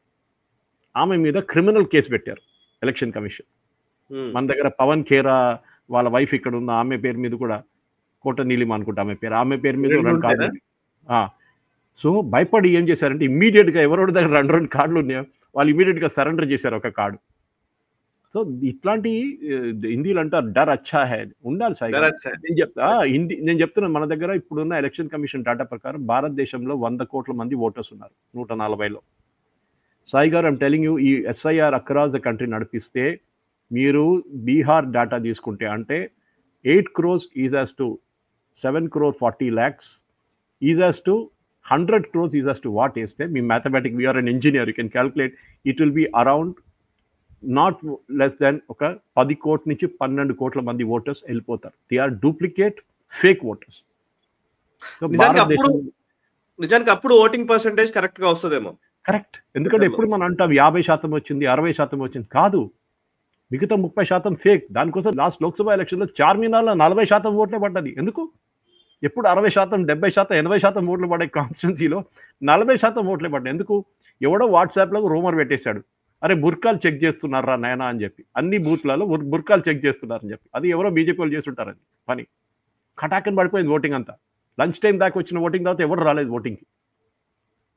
ఆమె మీద క్రిమినల్ కేసు పెట్టారు ఎలక్షన్ కమిషన్. మన దగ్గర పవన్ ఖేరా వాళ్ళ వైఫ్ ఇక్కడ ఉన్న ఆమె పేరు మీద కూడా, కోట నీలిమ అనుకుంటా ఆమె పేరు మీద 2 కార్డులు. సో భయపడి ఏం చేశారంటే ఇమ్మీడియట్గా ఎవరెవరి దగ్గర 2 కార్డులు ఉన్నాయో వాళ్ళు ఇమీడియట్గా సరెండర్ చేశారు ఒక కార్డు. సో ఇట్లాంటి హిందీలో అంటారు డర్ అచ్చా హై, ఉండాలి సాయి. నేను చెప్తున్నాను, మన దగ్గర ఇప్పుడున్న ఎలక్షన్ కమిషన్ డేటా ప్రకారం భారతదేశంలో 100 కోట్ల మంది ఓటర్స్ ఉన్నారు 140లో. Sai garu, I'm telling you, ఈ ఎస్ఐఆర్ అక్రాస్ ద కంట్రీ నడిపిస్తే మీరు బీహార్ డేటా తీసుకుంటే అంటే 8 crores is as to 7 crore 40 lakhs is as to 100 crores is as to what వేస్తే మీ mathematic, we are an engineer, you can calculate, it will be around not less than ఒక 10 కోట్ల నుంచి 12 కోట్ల మంది ఓటర్స్ వెళ్ళిపోతారు. They are duplicate fake voters. నిజానికి అప్పుడు ఓటింగ్ పర్సెంటేజ్ కరెక్ట్ గా వస్తుందేమో. కరెక్ట్, ఎందుకంటే ఎప్పుడు మనం అంటాం 50% వచ్చింది, 60% వచ్చింది, కాదు, మిగతా 30% ఫేక్. దానికోసం లాస్ట్ లోక్సభ ఎలక్షన్లో చార్మినార్లో 40% ఓట్లే పడ్డది. ఎందుకు? ఎప్పుడు 60%, 70%, 80% ఓట్లు పడే కాన్స్టిట్యున్సీలో 40% ఓట్లే పడ్డాయి. ఎందుకు? ఎవడో వాట్సాప్లో రూమర్ పెట్టేశాడు, అరే బుర్కాలు చెక్ చేస్తున్నారా నాయనా అని చెప్పి, అన్ని బూత్లలో బుర్కాలు చెక్ చేస్తున్నారని చెప్పి. అది ఎవరో బీజేపీ వాళ్ళు చేస్తుంటారని పని. కటాకని పడిపోయింది ఓటింగ్ అంతా. లంచ్ టైం దాకా వచ్చిన ఓటింగ్ తర్వాత ఎవరు రాలేదు ఓటింగ్కి.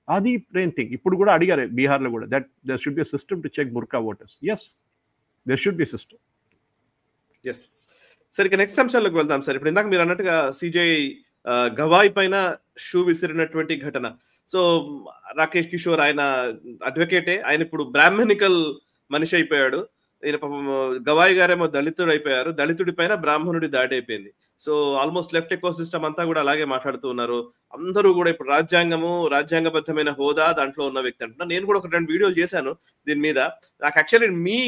అది ప్లేన్ థింగ్. ఇప్పుడు కూడా అడిగారు బీహార్లో కూడా, that there should be a system to check burqa voters. Yes, there should be system. Yes sir, ఇక నెక్స్ట్ అంశాలకు వెళ్దాం సార్. ఇప్పుడు ఇందాక మీరు అన్నట్టుగా సిజేఐ గవాయ్ పైన షూ విసిరినటువంటి ఘటన. సో రాకేష్ కిషోర్ ఆయన అడ్వకేటే, ఆయన ఇప్పుడు బ్రాహ్మణికల్ మనిషి అయిపోయాడు. ఈయన పాపం గవాయ్ గారేమో దళితుడు అయిపోయారు, దళితుడి పైన బ్రాహ్మణుడి దాడి అయిపోయింది. So almost left eco system అంతా కూడా అలాగే మాట్లాడుతూ ఉన్నారు. అందరూ కూడా ఇప్పుడు రాజ్యాంగబద్ధమైన హోదా దాంట్లో ఉన్న వ్యక్తి అంటున్నా. నేను కూడా ఒక 2 వీడియోలు చేశాను దీని మీద. నాకు actually me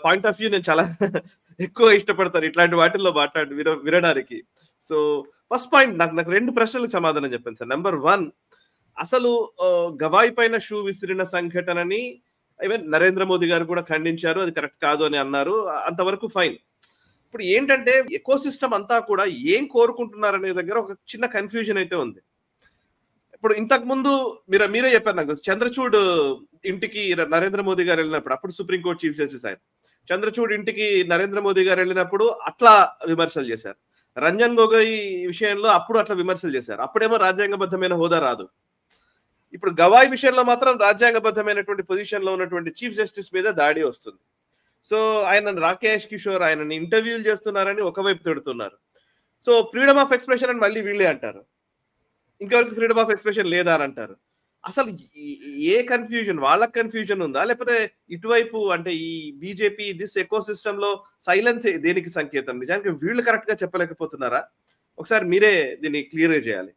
point of view నేను చాలా ఎక్కువ ఇష్టపడతాను ఇట్లాంటి వాటిల్లో వినడానికి. సో ఫస్ట్ పాయింట్, నాకు 2 ప్రశ్నలకు సమాధానం చెప్పండి సార్. నెంబర్ 1, అసలు గవాయ్ పైన షూ విసిరిన సంఘటనని ఈవెన్ నరేంద్ర మోదీ గారు కూడా ఖండించారు, అది కరెక్ట్ కాదు అని అన్నారు, అంతవరకు ఫైన్. ఇప్పుడు ఏంటంటే ఎకో సిస్టమ్ అంతా కూడా ఏం కోరుకుంటున్నారు అనే దగ్గర ఒక చిన్న కన్ఫ్యూజన్ అయితే ఉంది. ఇప్పుడు ఇంతకు ముందు మీరే చెప్పారు నాకు, చంద్రచూడ్ ఇంటికి నరేంద్ర మోదీ గారు వెళ్ళినప్పుడు, అప్పుడు సుప్రీంకోర్టు చీఫ్ జస్టిస్ ఆయన, చంద్రచూడ్ ఇంటికి నరేంద్ర మోదీ గారు వెళ్ళినప్పుడు అట్లా విమర్శలు చేశారు. రంజన్ గొగోయ్ విషయంలో అప్పుడు అట్లా విమర్శలు చేశారు, అప్పుడేమో రాజ్యాంగబద్ధమైన హోదా రాదు. ఇప్పుడు గవాయ్ విషయంలో మాత్రం రాజ్యాంగబద్ధమైనటువంటి పొజిషన్ లో ఉన్నటువంటి చీఫ్ జస్టిస్ మీద దాడి వస్తుంది. సో ఆయన రాకేష్ కిషోర్ ఆయనని ఇంటర్వ్యూలు చేస్తున్నారని ఒకవైపు తిడుతున్నారు. సో ఫ్రీడమ్ ఆఫ్ ఎక్స్ప్రెషన్ అని మళ్ళీ వీళ్ళే అంటారు, ఇంకెవరికి ఫ్రీడమ్ ఆఫ్ ఎక్స్ప్రెషన్ లేదా అని అంటారు. అసలు ఏ కన్ఫ్యూజన్, వాళ్ళకి కన్ఫ్యూజన్ ఉందా, లేకపోతే ఇటువైపు అంటే ఈ బీజేపీ దిస్ ఎకో సిస్టమ్ లో సైలెన్స్ దేనికి సంకేతం? నిజానికి వీళ్ళు కరెక్ట్ గా చెప్పలేకపోతున్నారా? ఒకసారి మీరే దీన్ని క్లియర్ చేయాలి.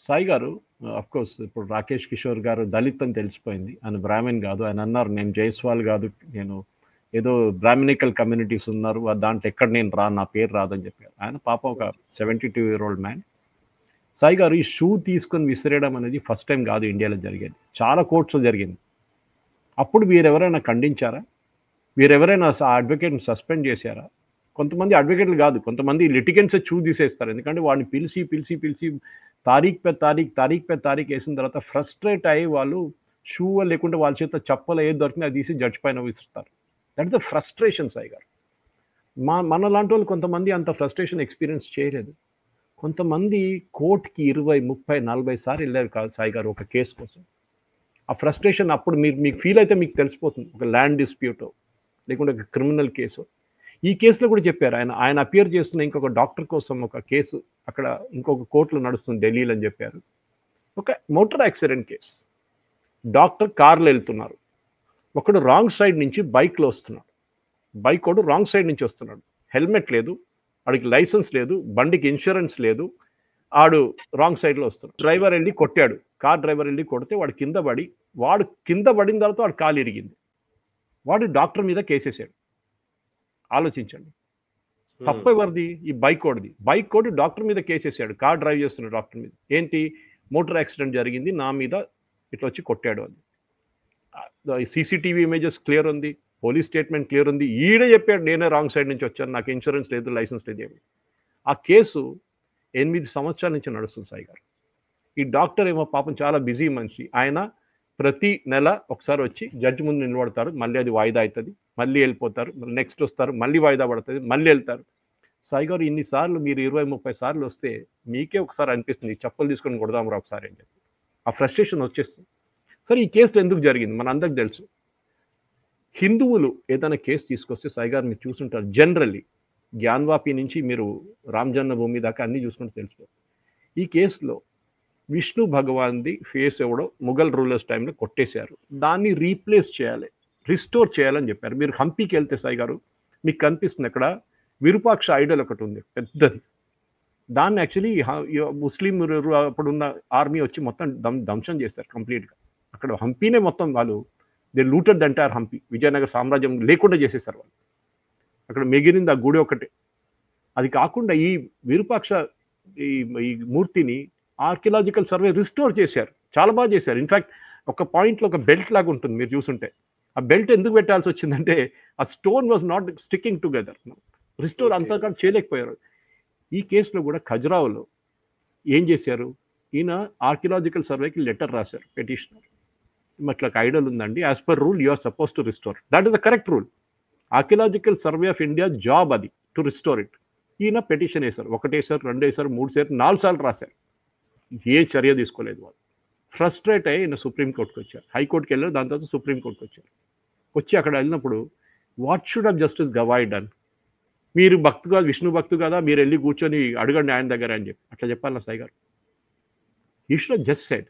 సాయి గారు, అఫ్ కోర్స్ ఇప్పుడు రాకేష్ కిషోర్ గారు దళిత్ అని తెలిసిపోయింది, ఆయన బ్రాహ్మణ్ కాదు. ఆయన అన్నారు నేను జైస్వాల్ కాదు, నేను ఏదో బ్రాహ్మణికల్ కమ్యూనిటీస్ ఉన్నారు దాంట్లో ఎక్కడ నేను నా పేరు రాదని చెప్పారు. ఆయన పాపం ఒక 72-year-old మ్యాన్. సాయి గారు, ఈ షూ తీసుకొని విసిరేయడం అనేది ఫస్ట్ టైం కాదు ఇండియాలో జరిగేది, చాలా కోర్ట్స్లో జరిగింది. అప్పుడు వీరెవరైనా ఖండించారా? వీరెవరైనా ఆ అడ్వకేట్ని సస్పెండ్ చేశారా? కొంతమంది అడ్వకేట్లు కాదు, కొంతమంది లిటిగెంట్స్ షూ తీసేస్తారు. ఎందుకంటే వాడిని పిలిచి తారీఖ్ పే తారీఖ్ వేసిన తర్వాత ఫ్రస్ట్రేట్ అయ్యి వాళ్ళు షూ లేకుంటే వాళ్ళ చేత చెప్పలు ఏది దొరికినా అది తీసి జడ్జ్ పైన విసురుతారు. That is the frustration Sai గారు. మన లాంటి వాళ్ళు కొంతమంది అంత ఫ్రస్ట్రేషన్ ఎక్స్పీరియన్స్ చేయలేదు. కొంతమంది కోర్టుకి 20, 30, 40 సార్లు వెళ్ళారు కాదు సాయి గారు ఒక కేసు కోసం. ఆ ఫ్రస్ట్రేషన్ అప్పుడు మీకు ఫీల్ అయితే మీకు తెలిసిపోతుంది. ఒక ల్యాండ్ డిస్ప్యూటో లేకుంటే ఒక క్రిమినల్ కేసు. ఈ కేసులో కూడా చెప్పారు, ఆయన అపియర్ చేస్తున్న ఇంకొక డాక్టర్ కోసం ఒక కేసు అక్కడ ఇంకొక కోర్టులో నడుస్తుంది ఢిల్లీలో అని చెప్పారు. ఒక మోటార్ యాక్సిడెంట్ కేసు. డాక్టర్ కార్లో వెళ్తున్నారు, ఒకడు రాంగ్ సైడ్ నుంచి బైక్లో వస్తున్నాడు, బైక్ వాడు రాంగ్ సైడ్ నుంచి వస్తున్నాడు, హెల్మెట్ లేదు, వాడికి లైసెన్స్ లేదు, బండికి ఇన్సూరెన్స్ లేదు, ఆడు రాంగ్ సైడ్లో వస్తున్నాడు. డ్రైవర్ వెళ్ళి కొట్టాడు, కార్ డ్రైవర్ వెళ్ళి కొడితే వాడు కింద పడిన తర్వాత వాడు కాలు ఇరిగింది. వాడు డాక్టర్ మీద కేసేసాడు. ఆలోచించండి, తప్పు ఎవరిది? ఈ బైక్ వాడిది. బైక్ వాడు డాక్టర్ మీద కేసేసాడు, కార్ డ్రైవ్ చేస్తున్న డాక్టర్ మీద. ఏంటి? మోటార్ యాక్సిడెంట్ జరిగింది, నా మీద ఇట్లా వచ్చి కొట్టాడు అని. సీసీటీవీ ఇమేజెస్ క్లియర్ ఉంది, పోలీస్ స్టేట్మెంట్ క్లియర్ ఉంది, ఈడే చెప్పాడు నేనే రాంగ్ సైడ్ నుంచి వచ్చాను, నాకు ఇన్సూరెన్స్ లేదు, లైసెన్స్ లేదు ఏమి. ఆ కేసు 8 సంవత్సరాల నుంచి నడుస్తుంది సాయి గారు. ఈ డాక్టర్ ఏమో పాపం చాలా బిజీ మనిషి, ఆయన ప్రతి నెల ఒకసారి వచ్చి జడ్జి ముందు నిలబడతారు, మళ్ళీ అది వాయిదా అవుతుంది, మళ్ళీ వెళ్ళిపోతారు, నెక్స్ట్ వస్తారు, మళ్ళీ వాయిదా పడుతుంది, మళ్ళీ వెళ్తారు. సాయి గారు ఇన్నిసార్లు మీరు 20-30 సార్లు వస్తే మీకే ఒకసారి అనిపిస్తుంది చెప్పులు తీసుకొని కొడదాం రా ఒకసారి అని చెప్పి. ఆ ఫ్రస్ట్రేషన్ వచ్చేస్తుంది. సరే ఈ కేసులో ఎందుకు జరిగింది మన అందరికి తెలుసు. హిందువులు ఏదైనా కేసు తీసుకొస్తే సాయి గారు మీరు చూసుంటారు, జనరల్లీ జ్ఞాన్వాపి నుంచి మీరు రామ్ జన్మభూమి దాకా అన్ని చూసుకుంటే తెలుసు. ఈ కేసులో విష్ణు భగవాన్ది ఫేస్ ఎవడో ముఘల్ రూలర్స్ టైంలో కొట్టేశారు, దాన్ని రీప్లేస్ చేయాలి, రిస్టోర్ చేయాలని చెప్పారు. మీరు హంపీకి వెళ్తే సాయి గారు మీకు కనిపిస్తుంది అక్కడ విరూపాక్ష ఐడల్ ఒకటి ఉంది పెద్దది, దాన్ని యాక్చువల్లీ ముస్లిం అప్పుడున్న ఆర్మీ వచ్చి మొత్తం ధ్వంసం చేస్తారు కంప్లీట్గా. అక్కడ హంపీనే మొత్తం వాళ్ళు they looted the entire Hampi, Vijayanagara సామ్రాజ్యం లేకుండా చేసేసారు వాళ్ళు. అక్కడ మిగిలింది ఆ గుడి ఒకటే. అది కాకుండా ఈ విరూపాక్ష ఈ మూర్తిని ఆర్కియలాజికల్ సర్వే రిస్టోర్ చేశారు, చాలా బాగా చేశారు. ఇన్ఫ్యాక్ట్ ఒక పాయింట్లో ఒక బెల్ట్ లాగా ఉంటుంది మీరు చూసుంటే, ఆ బెల్ట్ ఎందుకు పెట్టాల్సి వచ్చిందంటే ఆ stone was not sticking together, restore అంతగా చేయలేకపోయారు. ఈ కేసులో కూడా ఖజురాహోలో ఏం చేశారు, ఈయన ఆర్కియలాజికల్ సర్వేకి లెటర్ రాశారు పెటిషనర్, ఇట్లా ఐడల్ ఉందండి, as per rule you are suppose to restore, that is the correct rule. Archaeological survey of India job అది టు రిస్టోర్ ఇట్. ఈయన పెటిషన్ వేశారు, 1 వేశారు, 2 వేశారు, 3 వేశారు, 4 సార్లు రాశారు, ఏ చర్య తీసుకోలేదు వాళ్ళు. ఫ్రస్ట్రేట్ అయ్యి ఈయన సుప్రీంకోర్టుకి వచ్చారు, హైకోర్టుకి వెళ్ళారు, దాని తర్వాత సుప్రీంకోర్టుకి వచ్చారు. వచ్చి అక్కడ వెళ్ళినప్పుడు what should of justice Gavai done, మీరు భక్తు కాదు, విష్ణు భక్తు కదా, మీరు వెళ్ళి కూర్చొని అడగండి ఆయన దగ్గర అని చెప్పి అట్లా చెప్పాలి సాయి గారు. He should have just said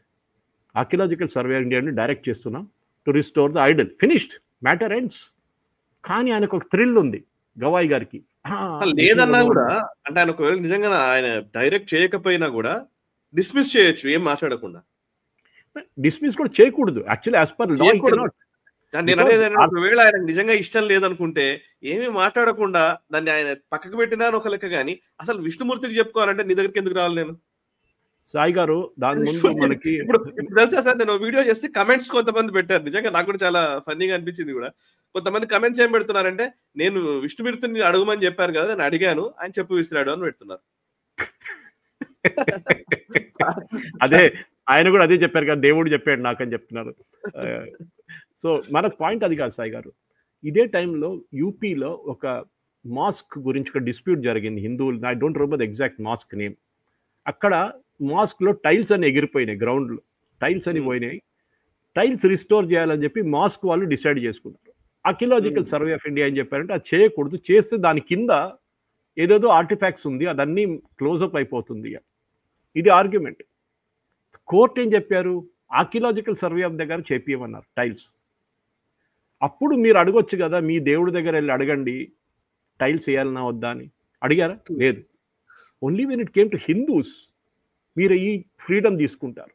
archaeological survey ఇండియాని డైరెక్ట్ చేస్తున్నాం to restore the Idol, finished, matter ends. కానీ ఆయనకు ఒక థ్రిల్ ఉంది గవాయ్ గారికి, లేదన్నా కూడా అంటే ఆయన ఒకవేళ నిజంగా ఆయన డైరెక్ట్ చేయకపోయినా కూడా డిస్మిస్ చేయొచ్చు ఏం మాట్లాడకుండా. డిస్మిస్ కూడా చేయకూడదు యాక్చువల్లీ యాజ్ పర్ లా. నేను అనేది ఒకవేళ ఆయన నిజంగా ఇష్టం లేదనుకుంటే ఏమీ మాట్లాడకుండా దాన్ని ఆయన పక్కకు పెట్టినా ఒక లెక్క, కానీ అసలు విష్ణుమూర్తికి చెప్పుకోవాలంటే నీ దగ్గరికి ఎందుకు రావాలి నేను? సాయి గారు దాని ముందు మనకి ఇప్పుడు తెలుసా సార్, నేను వీడియో చేస్తే కమెంట్స్ కొంతమంది పెట్టారు, నిజంగా నాకు కూడా చాలా ఫన్నీగా అనిపించింది కూడా. కొంతమంది కమెంట్స్ ఏం పెడుతున్నారంటే, నేను విష్ణుమూర్తిని అడగమని చెప్పారు కదా, నేను అడిగాను, ఆయన చెప్పు విసిరాడు అని పెడుతున్నారు. అదే ఆయన కూడా అదే చెప్పారు కదా, దేవుడు చెప్పాడు నాకని చెప్తున్నారు. సో మన పాయింట్ అది కాదు సాయి గారు. ఇదే టైంలో యూపీలో ఒక మాస్క్ గురించి ఒక డిస్ప్యూట్ జరిగింది హిందువులు, I don't remember the exact mask name. అక్కడ మాస్క్లో టైల్స్ అని ఎగిరిపోయినాయి, గ్రౌండ్లో టైల్స్ అని పోయినాయి, టైల్స్ రిస్టోర్ చేయాలని చెప్పి మాస్క్ వాళ్ళు డిసైడ్ చేసుకున్నారు. ఆర్కియలాజికల్ సర్వే ఆఫ్ ఇండియా ఏం చెప్పారంటే అది చేయకూడదు, చేస్తే దాని కింద ఏదేదో ఆర్టిఫాక్ట్స్ ఉంది, అదన్నీ క్లోజప్ అయిపోతుంది. ఇది ఆర్గ్యుమెంట్. కోర్టు ఏం చెప్పారు, ఆర్కియలాజికల్ సర్వే ఆఫ్ దగ్గర చేపియమన్నారు టైల్స్. అప్పుడు మీరు అడగొచ్చు కదా, మీ దేవుడి దగ్గర వెళ్ళి అడగండి టైల్స్ వేయాలన్నా వద్దా అని. అడిగారా? లేదు. Only when it came to Hindus మీరు ఈ ఫ్రీడమ్ తీసుకుంటారు.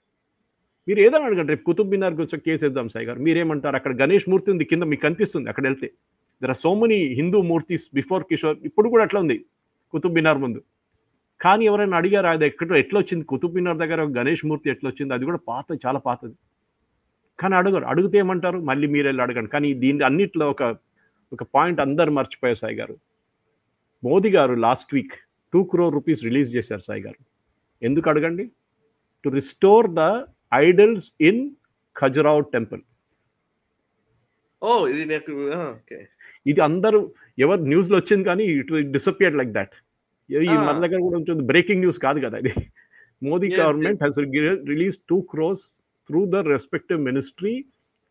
మీరు ఏదైనా అడగండి, రేపు కుతుబ్ మినార్ గురించి కేసు వేద్దాం సాయి గారు, మీరేమంటారు? అక్కడ గణేష్ మూర్తి ఉంది కింద, మీకు కనిపిస్తుంది అక్కడ వెళ్తే, there are so many Hindu murtis before Kishore, ఇప్పుడు కూడా అట్లా ఉంది కుతుబ్ మినార్ ముందు. కానీ ఎవరైనా అడిగారు అది ఎట్లా వచ్చింది, కుతుబ్ మినార్ దగ్గర గణేష్ మూర్తి ఎట్లా వచ్చింది, అది కూడా పాత, చాలా పాతది. కానీ అడగరు. అడిగితే ఏమంటారు, మళ్ళీ మీరు వెళ్ళి అడగండి. కానీ దీని అన్నిట్లో ఒక పాయింట్ అందరు మర్చిపోయారు సాయి గారు. మోదీ గారు last week 2 crore rupees release చేశారు సాయి గారు. ఎందుకు అడగండి? To restore the idols in Khajuraho temple. ఇది అందరూ ఎవరు న్యూస్లో వచ్చింది, కానీ ఇట్ డిసపియర్డ్ లైక్ దట్. మన దగ్గర కూడా ఉంటుంది, బ్రేకింగ్ న్యూస్ కాదు కదా ఇది. Modi government has release 2 crores through the respective ministry,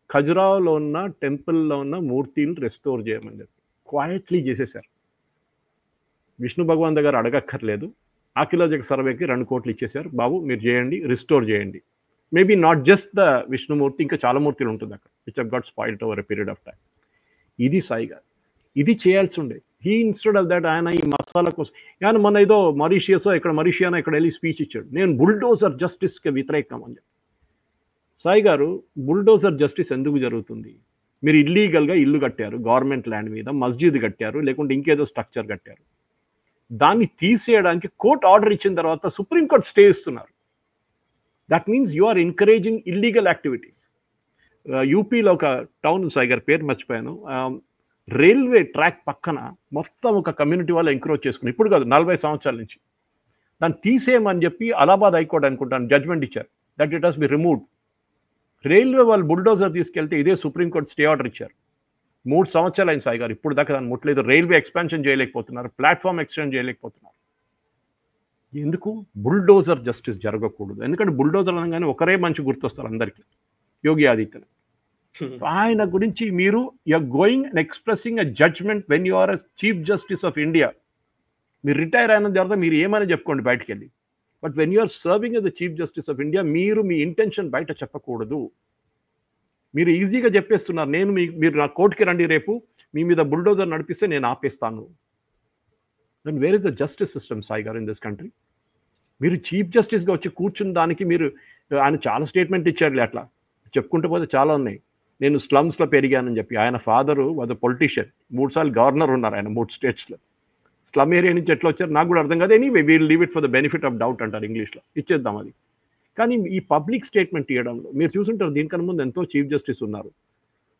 ఖజురాహోలో ఉన్న టెంపుల్లో ఉన్న మూర్తిని రెస్టోర్ చేయమని చెప్పి క్వైట్లీ చేసేసారు. విష్ణు భగవాన్ దగ్గర అడగక్కర్లేదు, ఆర్కియలాజికల్ సర్వేకి 2 కోట్లు ఇచ్చేసారు, బాబు మీరు చేయండి, రిస్టోర్ చేయండి. Maybe not just the Vishnumurti, ఇంకా చాలా మూర్తులు ఉంటుంది అక్కడ, which have got spoiled over a period of time. ఇది సాయి గారు, ఇది చేయాల్సి ఉండే. హీ ఇన్స్టెడ్ ఆఫ్ దట్ ఆయన ఈ మసాలా కోసం, ఆయన మన ఏదో మారిషియసో ఇక్కడ మరిషియానో ఇక్కడ వెళ్ళి స్పీచ్ ఇచ్చాడు, నేను బుల్డోజర్ జస్టిస్కి వ్యతిరేకం అని చెప్పి. సాయి గారు, బుల్డోజర్ జస్టిస్ ఎందుకు జరుగుతుంది? మీరు ఇల్లీగల్గా ఇల్లు కట్టారు గవర్నమెంట్ ల్యాండ్ మీద, మస్జిద్ కట్టారు, లేకుంటే ఇంకేదో స్ట్రక్చర్ కట్టారు, దాన్ని తీసేయడానికి కోర్టు ఆర్డర్ ఇచ్చిన తర్వాత సుప్రీంకోర్టు స్టే ఇస్తున్నారు. That means you are encouraging illegal activities. యూపీలో ఒక టౌన్ సాయి గారు పేరు మర్చిపోయాను, రైల్వే ట్రాక్ పక్కన మొత్తం ఒక కమ్యూనిటీ వాళ్ళు ఎంక్రోచ్ చేసుకుని, ఇప్పుడు కాదు 40 సంవత్సరాల నుంచి, దాన్ని తీసేయమని చెప్పి అలహాబాద్ హైకోర్టు అనుకుంటాను జడ్జ్మెంట్ ఇచ్చారు that it has be removed. Railway వాళ్ళు బుల్డోజర్ తీసుకెళ్తే ఇదే సుప్రీంకోర్టు స్టే ఆర్డర్ ఇచ్చారు. 3 సంవత్సరాలు అయింది సాయి గారు, ఇప్పుడు దాకా దాన్ని ముట్టలేదు. రైల్వే ఎక్స్పాన్షన్ చేయలేకపోతున్నారు, ప్లాట్ఫామ్ ఎక్స్టెండ్ చేయలేకపోతున్నారు. ఎందుకు? బుల్డోజర్ జస్టిస్ జరగకూడదు. ఎందుకంటే బుల్డోజర్ అనగానే ఒకరే మంచి గుర్తొస్తారు అందరికీ, యోగి ఆదిత్యనాథ్. ఆయన గురించి మీరు you are going and expressing a judgement when you are a chief justice of India. మీరు రిటైర్ అయిన తర్వాత మీరు ఏమైనా చెప్పుకోండి బయటకు వెళ్ళి, but when you are serving as the chief justice of India మీరు మీ ఇంటెన్షన్ బయట చెప్పకూడదు. మీరు ఈజీగా చెప్పేస్తున్నారు, నేను మీరు నా కోర్టుకి రండి రేపు, మీ మీద బుల్డోజర్ నడిపిస్తే నేను ఆపేస్తాను. Then where is the justice system Sai garu in this country? మీరు చీఫ్ జస్టిస్గా వచ్చి కూర్చున్న దానికి మీరు, ఆయన చాలా స్టేట్మెంట్ ఇచ్చారులే, అట్లా చెప్పుకుంటూ పోతే చాలా ఉన్నాయి. నేను స్లమ్స్లో పెరిగానని చెప్పి, ఆయన ఫాదరు వాజ్ పొలిటీషియన్, 3 సార్లు గవర్నర్ ఉన్నారు ఆయన 3 స్టేట్స్లో. స్లమ్ ఏరియా నుంచి ఎట్లా వచ్చారు నాకు కూడా అర్థం కాదు. Anyway we'll leave it for the benefit of doubt అంటారు ఇంగ్లీష్లో, ఇచ్చేద్దాం అది. కానీ ఈ పబ్లిక్ స్టేట్మెంట్ ఇవ్వడంలో మీరు చూసుంటారు, దీనికన్నా ముందు ఎంతో చీఫ్ జస్టిస్ ఉన్నారు,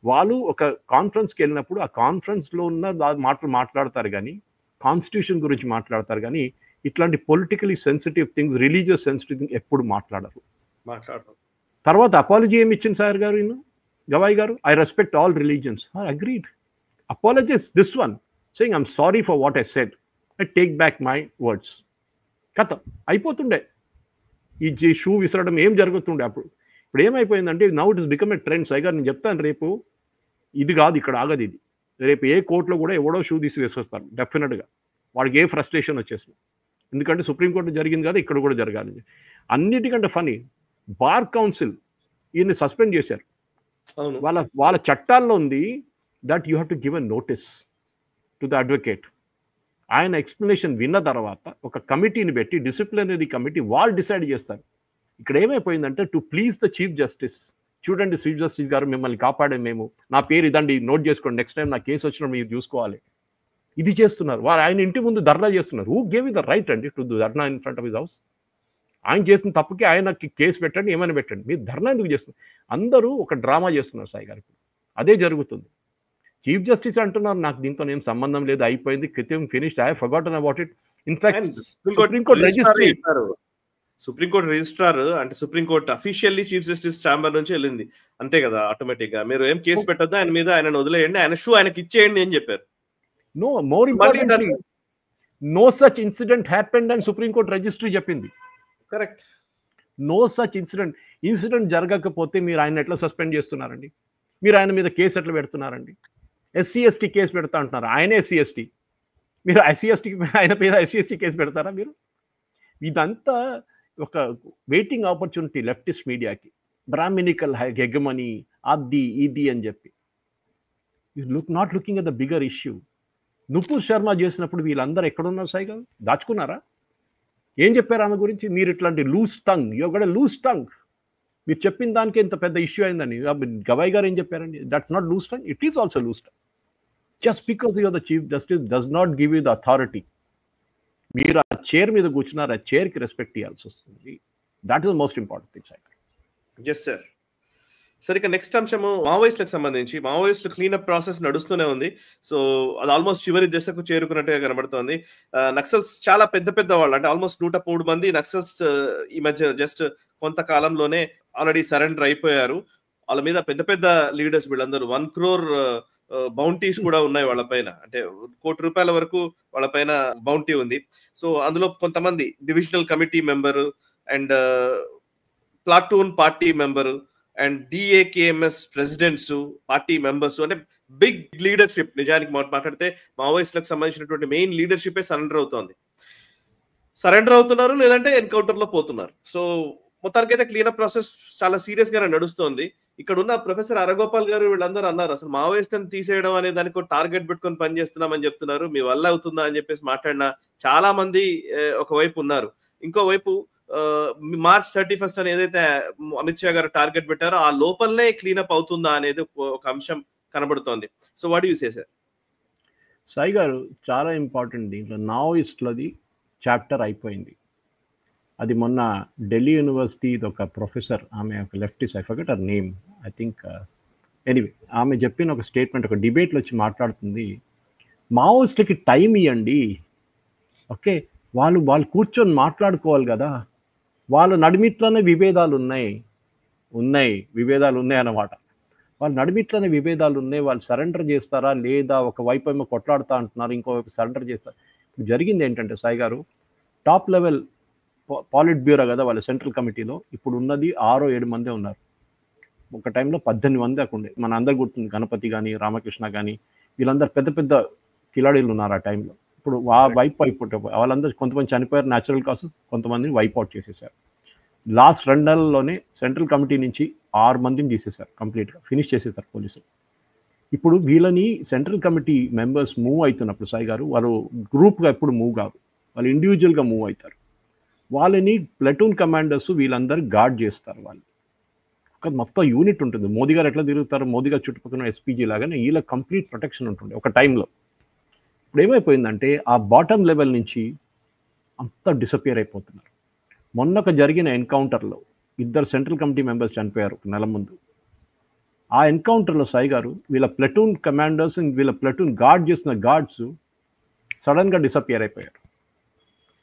వాళ్ళు ఒక కాన్ఫరెన్స్కి వెళ్ళినప్పుడు ఆ కాన్ఫరెన్స్లో ఉన్న మాటలు మాట్లాడతారు కానీ, కాన్స్టిట్యూషన్ గురించి మాట్లాడతారు కానీ, ఇట్లాంటి politically sensitive things, religious sensitive things ఎప్పుడు మాట్లాడరు. తర్వాత అపాలజీ ఏమి ఇచ్చింది సార్ గారు, గవాయి గారు? I respect all religions. Agreed. Apologize this one, saying I'm sorry for what I said, I take back my words. కథ అయిపోతుండే. ఈ షూ విసరడం ఏం జరుగుతుండే అప్పుడు. ఇప్పుడు ఏమైపోయిందంటే now it is become a trend. Sai గారు నేను చెప్తాను, రేపు ఇది కాదు ఇక్కడ ఆగదు ఇది. రేపు ఏ కోర్టులో కూడా ఎవడో షూ తీసి వేసుకొస్తారు డెఫినెట్గా, వాడికి ఏ ఫ్రస్ట్రేషన్ వచ్చేస్తుంది. ఎందుకంటే సుప్రీంకోర్టు జరిగింది కదా, ఇక్కడ కూడా జరగాలి. అన్నిటికంటే ఫనీ, బార్ కౌన్సిల్ ఈయన్ని సస్పెండ్ చేశారు. వాళ్ళ చట్టాల్లో ఉంది that you have to give a notice to the advocate. ఆయన ఎక్స్ప్లెనేషన్ విన్న తర్వాత ఒక కమిటీని పెట్టి, డిసిప్లినరీ కమిటీ, వాళ్ళు డిసైడ్ చేస్తారు. ఇక్కడ ఏమైపోయిందంటే to please the chief justice, చూడండి చీఫ్ జస్టిస్ గారు మిమ్మల్ని కాపాడే మేము, నా పేరు ఇదండి నోట్ చేసుకోండి, నెక్స్ట్ టైం నా కేసు వచ్చినప్పుడు మీరు చూసుకోవాలి, ఇది చేస్తున్నారు. వారు ఆయన ఇంటి ముందు ధర్నా చేస్తున్నారు. Who gave you the right అండి to dharna in front of his house? ఆయన చేసిన తప్పుకి ఆయనకి కేసు పెట్టండి, ఏమైనా పెట్టండి, మీరు ధర్నా ఎందుకు చేస్తున్నారు? అందరూ ఒక డ్రామా చేస్తున్నారు సాయి గారికి. అదే జరుగుతుంది. చీఫ్ జస్టిస్ అంటున్నారు నాకు దీంతో ఏం సంబంధం లేదు, అయిపోయింది, క్రితం finished, I have forgotten about it. In fact supreme court registrar అంటే supreme court officially chief justice chamber నుంచి వెళ్ళింది, అంతే కదా, ఆటోమేటిక్ గా మీరు ఏం కేసు పెట్టద్దు ఆయన మీద, ఆయన వదిలేయండి, ఆయన షూ ఆయనకి ఇచ్చేయండి అని చెప్పారు. No, more importantly no such incident happened అని సుప్రీంకోర్టు రిజిస్ట్రీ చెప్పింది. కరెక్ట్. నో సచ్ ఇన్సిడెంట్ జరగకపోతే మీరు ఆయన ఎట్లా సస్పెండ్ చేస్తున్నారండి? మీరు ఆయన మీద కేసు ఎట్లా పెడుతున్నారండి? ఎస్సీ ఎస్టీ కేసు పెడతా అంటున్నారు, ఆయనే ఎస్సీ ఎస్టీ, మీరు ఎస్సీ ఎస్టీ ఆయన మీద ఎస్సీ ఎస్టీ కేసు పెడతారా మీరు? ఇదంతా ఒక వెయిటింగ్ ఆపర్చునిటీ లెఫ్టిస్ట్ మీడియాకి, బ్రాహ్మినికల్ హెగమనీ, అది ఇది అని చెప్పి. Not looking at the bigger issue. Nupur Sharma చేసినప్పుడు వీళ్ళందరూ ఎక్కడున్నారు సాయి గారు? దాచుకున్నారా? ఏం చెప్పారు ఆమె గురించి? మీరు ఇట్లాంటి loose tongue, you got a loose tongue, మీరు చెప్పిన దానికి ఇంత పెద్ద ఇష్యూ అయిందని. గవాయి గారు ఏం చెప్పారండి? That's not loose tongue, it is also loose tongue. Just because you are the chief justice does not give you the authority. మీరు ఆ చైర్ మీద కూర్చున్నారు, ఆ చైర్కి రెస్పెక్ట్ ఇవ్వాల్సి వస్తుంది. That is the most important thing sir. Yes sir. సరే, ఇక next అంశము మావోయిస్టులకు సంబంధించి. మావోయిస్టు క్లీనప్ ప్రాసెస్ నడుస్తూనే ఉంది. సో అది ఆల్మోస్ట్ చివరి దశకు చేరుకున్నట్టుగా కనబడుతోంది. నక్సల్స్ చాలా పెద్ద పెద్ద వాళ్ళు, అంటే ఆల్మోస్ట్ 103 మంది నక్సల్స్ ఈ మధ్య జస్ట్ కొంతకాలంలోనే ఆల్రెడీ సరెండర్ అయిపోయారు. వాళ్ళ మీద పెద్ద పెద్ద లీడర్స్ వీళ్ళందరూ 1 crore బౌంటీస్ కూడా ఉన్నాయి వాళ్ళ పైన, అంటే ₹1 కోటి వరకు వాళ్ళ పైన బౌంటీ ఉంది. సో అందులో కొంతమంది divisional committee member and platoon party member and DAKMS presidents, party members, అంటే బిగ్ లీడర్షిప్. నిజానికి మాట్లాడితే మావోయిస్టులకు సంబంధించినటువంటి మెయిన్ లీడర్షిప్ సరెండర్ అవుతున్నారు, లేదంటే ఎన్కౌంటర్ లో పోతున్నారు. సో మొత్తానికి అయితే క్లీనప్ ప్రాసెస్ చాలా సీరియస్ గానే నడుస్తోంది. ఇక్కడ ఉన్న ప్రొఫెసర్ అరగోపాల్ గారు వీళ్ళందరూ అన్నారు, అసలు మావోయిస్టులను తీసేయడం అనే దానికి టార్గెట్ పెట్టుకొని పనిచేస్తున్నామని చెప్తున్నారు, మీ వల్ల అవుతుందా అని చెప్పేసి మాట్లాడిన చాలా మంది ఒకవైపు ఉన్నారు. ఇంకోవైపు మార్చ్ 31 అని ఏదైతే అమిత్ షా గారు టార్గెట్ పెట్టారో ఆ లోపలనే క్లీనప్ అవుతుందా అనేది ఒక అంశం కనబడుతోంది. So what do you say sir? Sai గారు చాలా ఇంపార్టెంట్. దీంట్లో మావోయిస్టులది చాప్టర్ అయిపోయింది. అది మొన్న ఢిల్లీ యూనివర్సిటీ ఒక ప్రొఫెసర్, ఆమె ఒక leftist, I forget her name, I think anyway ఆమె చెప్పిన ఒక స్టేట్మెంట్, ఒక డిబేట్లో వచ్చి మాట్లాడుతుంది, మావోయిస్టులకి టైం ఇవ్వండి, ఓకే, వాళ్ళు వాళ్ళు కూర్చొని మాట్లాడుకోవాలి కదా, వాళ్ళ నడిమిట్లోనే విభేదాలు ఉన్నాయి అన్నమాట. వాళ్ళ నడిమిట్లోనే విభేదాలు ఉన్నాయి, వాళ్ళు సరెండర్ చేస్తారా లేదా, ఒక వైపు ఏమో కొట్లాడుతా అంటున్నారు, ఇంకోవైపు సరెండర్ చేస్తారు. ఇప్పుడు జరిగింది ఏంటంటే సాయి గారు, టాప్ లెవెల్ పాలిట్ బ్యూరో కదా వాళ్ళ సెంట్రల్ కమిటీలో, ఇప్పుడు ఉన్నది 6-7 మందే ఉన్నారు. ఒక టైంలో 18 మంది దాకా ఉండే. మన అందరు గుర్తుంది, గణపతి కానీ రామకృష్ణ కానీ వీళ్ళందరూ పెద్ద పెద్ద కిలాడీలు ఉన్నారు ఆ టైంలో. ఇప్పుడు వైప్ అయిపోతే వాళ్ళందరూ కొంతమంది చనిపోయారు న్యాచురల్ కాసెస్, కొంతమందిని వైప్ అవుట్ చేసేసారు. లాస్ట్ 2 నెలల్లోనే సెంట్రల్ కమిటీ నుంచి 6 మందిని తీసేశారు, కంప్లీట్గా ఫినిష్ చేసేసారు పోలీసులు. ఇప్పుడు వీళ్ళని సెంట్రల్ కమిటీ మెంబర్స్ మూవ్ అవుతున్నప్పుడు సాయి గారు, వాళ్ళు గ్రూప్గా ఎప్పుడు మూవ్ కాదు, వాళ్ళు ఇండివిజువల్గా మూవ్ అవుతారు. వాళ్ళని ప్లటూన్ కమాండర్స్ వీళ్ళందరూ గార్డ్ చేస్తారు. వాళ్ళు ఒక మొత్తం యూనిట్ ఉంటుంది. మోదీ గారు ఎట్లా తిరుగుతారు, మోదీ గారు చుట్టుపక్కల ఎస్పీజీ లాగానే వీళ్ళ కంప్లీట్ ప్రొటెక్షన్ ఉంటుంది ఒక టైంలో. ఇప్పుడు ఏమైపోయిందంటే ఆ బాటమ్ లెవెల్ నుంచి అంతా డిసపియర్ అయిపోతున్నారు. మొన్నొక జరిగిన ఎన్కౌంటర్లో 2 సెంట్రల్ కమిటీ మెంబర్స్ చనిపోయారు ఒక నెల ముందు. ఆ ఎన్కౌంటర్లో సాయి గారు వీళ్ళ ప్లటూన్ కమాండర్స్, వీళ్ళ ప్లటూన్ గార్డ్ చేసిన గార్డ్స్ సడన్గా డిసపియర్ అయిపోయారు.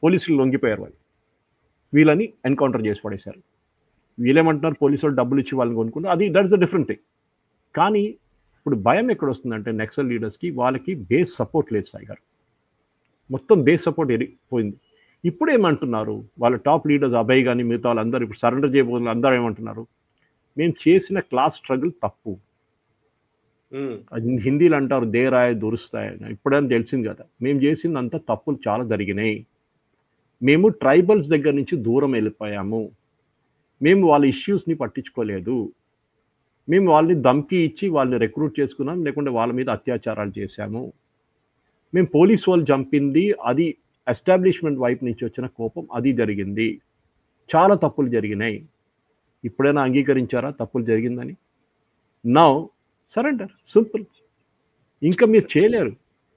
పోలీసులు లొంగిపోయారు. వాళ్ళు వీళ్ళని ఎన్కౌంటర్ చేసి పడేశారు. వీళ్ళేమంటున్నారు, పోలీసులు డబ్బులు ఇచ్చి వాళ్ళని కొనుక్కున్నారు, అది దట్స్ ద డిఫరెంట్ థింగ్. కానీ ఇప్పుడు భయం ఎక్కడ వస్తుందంటే నక్సల్ లీడర్స్కి, వాళ్ళకి బేస్ సపోర్ట్ లేదు సాయి గారు, మొత్తం బేస్ సపోర్ట్ పోయింది. ఇప్పుడు ఏమంటున్నారు వాళ్ళ టాప్ లీడర్స్ అభయ్ కానీ మిగతా వాళ్ళందరూ ఇప్పుడు సరెండర్ చేయబోతున్నారు, అందరూ ఏమంటున్నారు, మేము చేసిన క్లాస్ స్ట్రగుల్ తప్పు, హిందీలో అంటారు దేరాయ దురుస్తాయ, ఇప్పుడైనా తెలిసింది కదా, మేము చేసిందంతా తప్పులు చాలా జరిగినాయి, మేము ట్రైబల్స్ దగ్గర నుంచి దూరం వెళ్ళిపోయాము, మేము వాళ్ళ ఇష్యూస్ని పట్టించుకోలేదు, మేము వాళ్ళని ధమ్కి ఇచ్చి వాళ్ళని రిక్రూట్ చేసుకున్నాం, లేకుంటే వాళ్ళ మీద అత్యాచారాలు చేశాము, మేము పోలీస్ వాళ్ళు చంపింది అది ఎస్టాబ్లిష్మెంట్ వైపు నుంచి వచ్చిన కోపం, అది జరిగింది, చాలా తప్పులు జరిగినాయి, ఇప్పుడైనా అంగీకరించారా తప్పులు జరిగిందని? Now surrender, simple. ఇంకా మీరు చేయలేరు,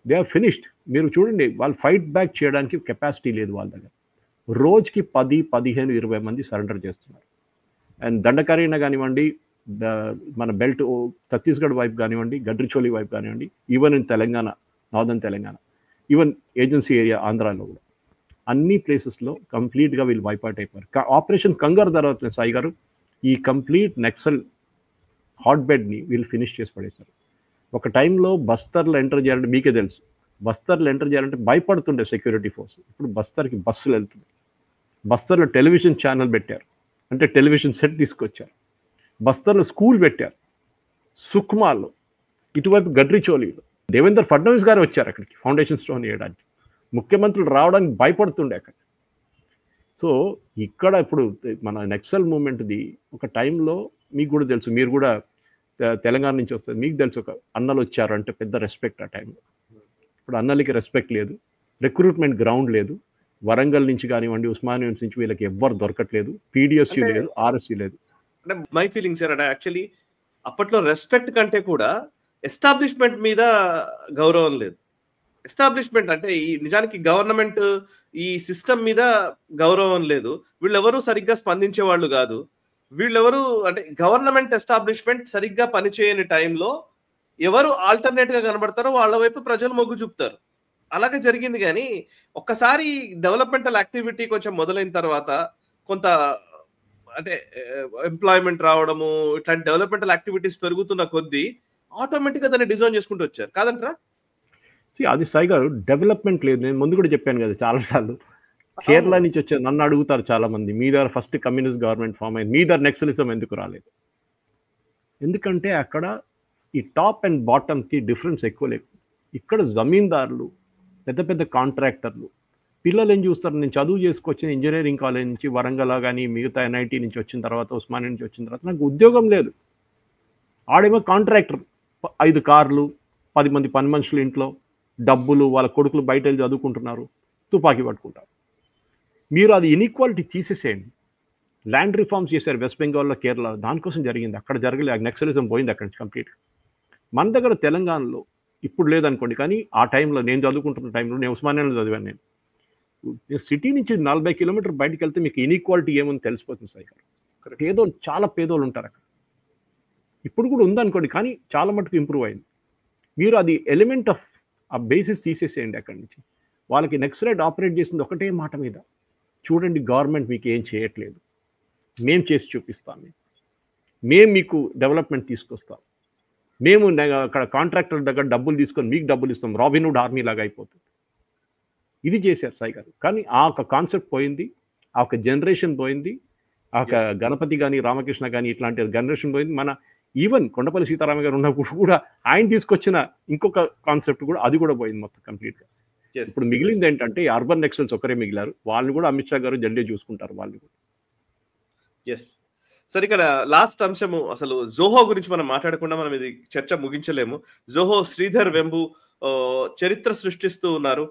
దే ఆర్ ఫినిష్డ్. మీరు చూడండి, వాళ్ళు ఫైట్ బ్యాక్ చేయడానికి కెపాసిటీ లేదు వాళ్ళ దగ్గర. రోజుకి 10, 15, 20 మంది సరెండర్ చేస్తున్నారు. అండ్ దండకారీన కానివ్వండి, మన బెల్ట్ ఛత్తీస్గఢ్ వైపు కానివ్వండి, గడ్రిచోలి వైపు కానివ్వండి, even in Telangana, northern Telangana, even agency area ఆంధ్రాలో కూడా, అన్ని ప్లేసెస్లో కంప్లీట్గా వీళ్ళు వైపౌట్ అయిపోయారు. ఆపరేషన్ కంగారు తర్వాత సాయి గారు ఈ కంప్లీట్ నక్సల్ హాట్ బెడ్ని వీళ్ళు ఫినిష్ చేసి పడేశారు. ఒక టైంలో బస్తర్లో ఎంటర్ చేయాలంటే మీకే తెలుసు, బస్తర్లో ఎంటర్ చేయాలంటే భయపడుతుండే సెక్యూరిటీ ఫోర్స్. ఇప్పుడు బస్తర్కి బస్సులు వెళ్తుంది, బస్తర్లో టెలివిజన్ ఛానల్ పెట్టారు, అంటే టెలివిజన్ సెట్ తీసుకొచ్చారు, బస్తర్లో స్కూల్ పెట్టారు, సుక్మాలో, ఇటువైపు గడ్రిచోలీలో దేవేంద్ర ఫడ్నవీస్ గారు వచ్చారు అక్కడికి ఫౌండేషన్ స్టోన్ వేయడానికి. ముఖ్యమంత్రులు రావడానికి భయపడుతుండే అక్కడ. సో ఇక్కడ ఇప్పుడు మన నక్సల్ మూమెంట్ది ఒక టైంలో మీకు కూడా తెలుసు, మీరు కూడా తెలంగాణ నుంచి వస్తుంది, మీకు తెలుసు, ఒక అన్నలు వచ్చారు అంటే పెద్ద రెస్పెక్ట్ ఆ టైంలో. ఇప్పుడు అన్నలకి రెస్పెక్ట్ లేదు, రిక్రూట్మెంట్ గ్రౌండ్ లేదు, వరంగల్ నుంచి కానివ్వండి, ఉస్మానియా నుంచి వీళ్ళకి ఎవ్వరు దొరకట్లేదు, పీడిఎస్యూ లేదు, ఆర్ఎస్సీ లేదు. అంటే మై ఫీలింగ్ సార్, అంటే యాక్చువల్లీ అప్పట్లో రెస్పెక్ట్ కంటే కూడా ఎస్టాబ్లిష్మెంట్ మీద గౌరవం లేదు. ఎస్టాబ్లిష్మెంట్ అంటే ఈ నిజానికి గవర్నమెంట్ ఈ సిస్టమ్ మీద గౌరవం లేదు. వీళ్ళెవరూ సరిగ్గా స్పందించే వాళ్ళు కాదు. వీళ్ళెవరు అంటే గవర్నమెంట్ ఎస్టాబ్లిష్మెంట్ సరిగ్గా పనిచేయని టైంలో ఎవరు ఆల్టర్నేట్ గా కనబడతారో వాళ్ళ వైపు ప్రజలు మొగ్గు చూపుతారు. అలాగే జరిగింది. కానీ ఒక్కసారి డెవలప్మెంటల్ యాక్టివిటీ కొంచెం మొదలైన తర్వాత కొంత అంటే ఎంప్లాయ్మెంట్ రావడము, ఇట్లాంటి డెవలప్మెంటల్ యాక్టివిటీస్ పెరుగుతున్న కొద్దీ ఆటోమేటిక్ గా దాన్ని డిజైన్ చేసుకుంటూ వచ్చారు కాదంటారా? అది సాయి గారు డెవలప్మెంట్ లేదు. నేను ముందు కూడా చెప్పాను కదా చాలాసార్లు, కేరళ నుంచి వచ్చారు, నన్ను అడుగుతారు చాలా మంది, మీ దగ్గర ఫస్ట్ కమ్యూనిస్ట్ గవర్నమెంట్ ఫామ్ అయింది, మీ దగ్గర నక్సలిజం ఎందుకు రాలేదు? ఎందుకంటే అక్కడ ఈ టాప్ అండ్ బాటమ్కి డిఫరెన్స్ ఎక్కువ లేదు. ఇక్కడ జమీందారులు, పెద్ద పెద్ద కాంట్రాక్టర్లు, పిల్లలు ఏం చూస్తారు, నేను చదువు చేసుకొచ్చిన ఇంజనీరింగ్ కాలేజ్ నుంచి వరంగల్ కానీ మిగతా ఎన్ఐటి నుంచి వచ్చిన తర్వాత, ఉస్మానియా నుంచి వచ్చిన తర్వాత నాకు ఉద్యోగం లేదు. ఆడేమో కాంట్రాక్టర్, 5 కార్లు, 10 మంది పని మనుషులు ఇంట్లో, డబ్బులు, వాళ్ళ కొడుకులు బయట వెళ్ళి చదువుకుంటున్నారు, తుపాకీ పట్టుకుంటారు. మీరు అది ఇన్ఈక్వాలిటీ తీసేసేయండి. ల్యాండ్ రిఫార్మ్స్ చేశారు వెస్ట్ బెంగాల్లో, కేరళ, దానికోసం జరిగింది, అక్కడ జరగలేదు, నక్సలిజం పోయింది అక్కడి నుంచి కంప్లీట్గా. మన దగ్గర తెలంగాణలో ఇప్పుడు లేదనుకోండి, కానీ ఆ టైంలో నేను చదువుకుంటున్న టైంలో, నేను ఉస్మానియాలో చదివాను, నేను సిటీ నుంచి 40 కిలోమీటర్ బయటకు వెళ్తే మీకు ఇన్ఈక్వాలిటీ ఏముంది తెలిసిపోతుంది సార్. ఇక్కడ పేదోళ్ళు, చాలా పేదోళ్ళు ఉంటారు అక్కడ. ఇప్పుడు కూడా ఉందనుకోండి, కానీ చాలా మటుకు ఇంప్రూవ్ అయింది. మీరు అది ఎలిమెంట్ ఆఫ్ ఆ బేసిస్ తీసేసేయండి అక్కడి నుంచి. వాళ్ళకి నెక్స్ట్ రేట్ ఆపరేట్ చేసింది ఒకటే మాట మీద, చూడండి గవర్నమెంట్ మీకు ఏం చేయట్లేదు, మేము చేసి చూపిస్తాం, మేము మీకు డెవలప్మెంట్ తీసుకొస్తాం, మేము అక్కడ కాంట్రాక్టర్ దగ్గర డబ్బులు తీసుకొని మీకు డబ్బులు ఇస్తాం, రాబిన్హుడ్ ఆర్మీ లాగా అయిపోతుంది. ఇది చేశారు సాయి గారు. కానీ ఆ ఒక కాన్సెప్ట్ పోయింది, ఆ ఒక జనరేషన్ పోయింది, ఆ ఒక గణపతి కానీ రామకృష్ణ కానీ ఇట్లాంటి జనరేషన్ పోయింది. మన ఈవెన్ కొండపల్లి సీతారామ గారు ఉన్నప్పుడు కూడా ఆయన తీసుకొచ్చిన ఇంకొక కాన్సెప్ట్ కూడా అది కూడా పోయింది మొత్తం కంప్లీట్గా. ఇప్పుడు మిగిలింది ఏంటంటే అర్బన్ నెక్సల్స్ ఒకరే మిగిలారు, వాళ్ళు కూడా అమిత్ షా గారు జల్దీ చూసుకుంటారు వాళ్ళు కూడా. ఎస్ సరే, ఇక్కడ లాస్ట్ అంశము అసలు జోహో గురించి మనం మాట్లాడకుండా మనం ఇది చర్చ ముగించలేము. జోహో శ్రీధర్ వెంబు చరిత్ర సృష్టిస్తూ ఉన్నారు.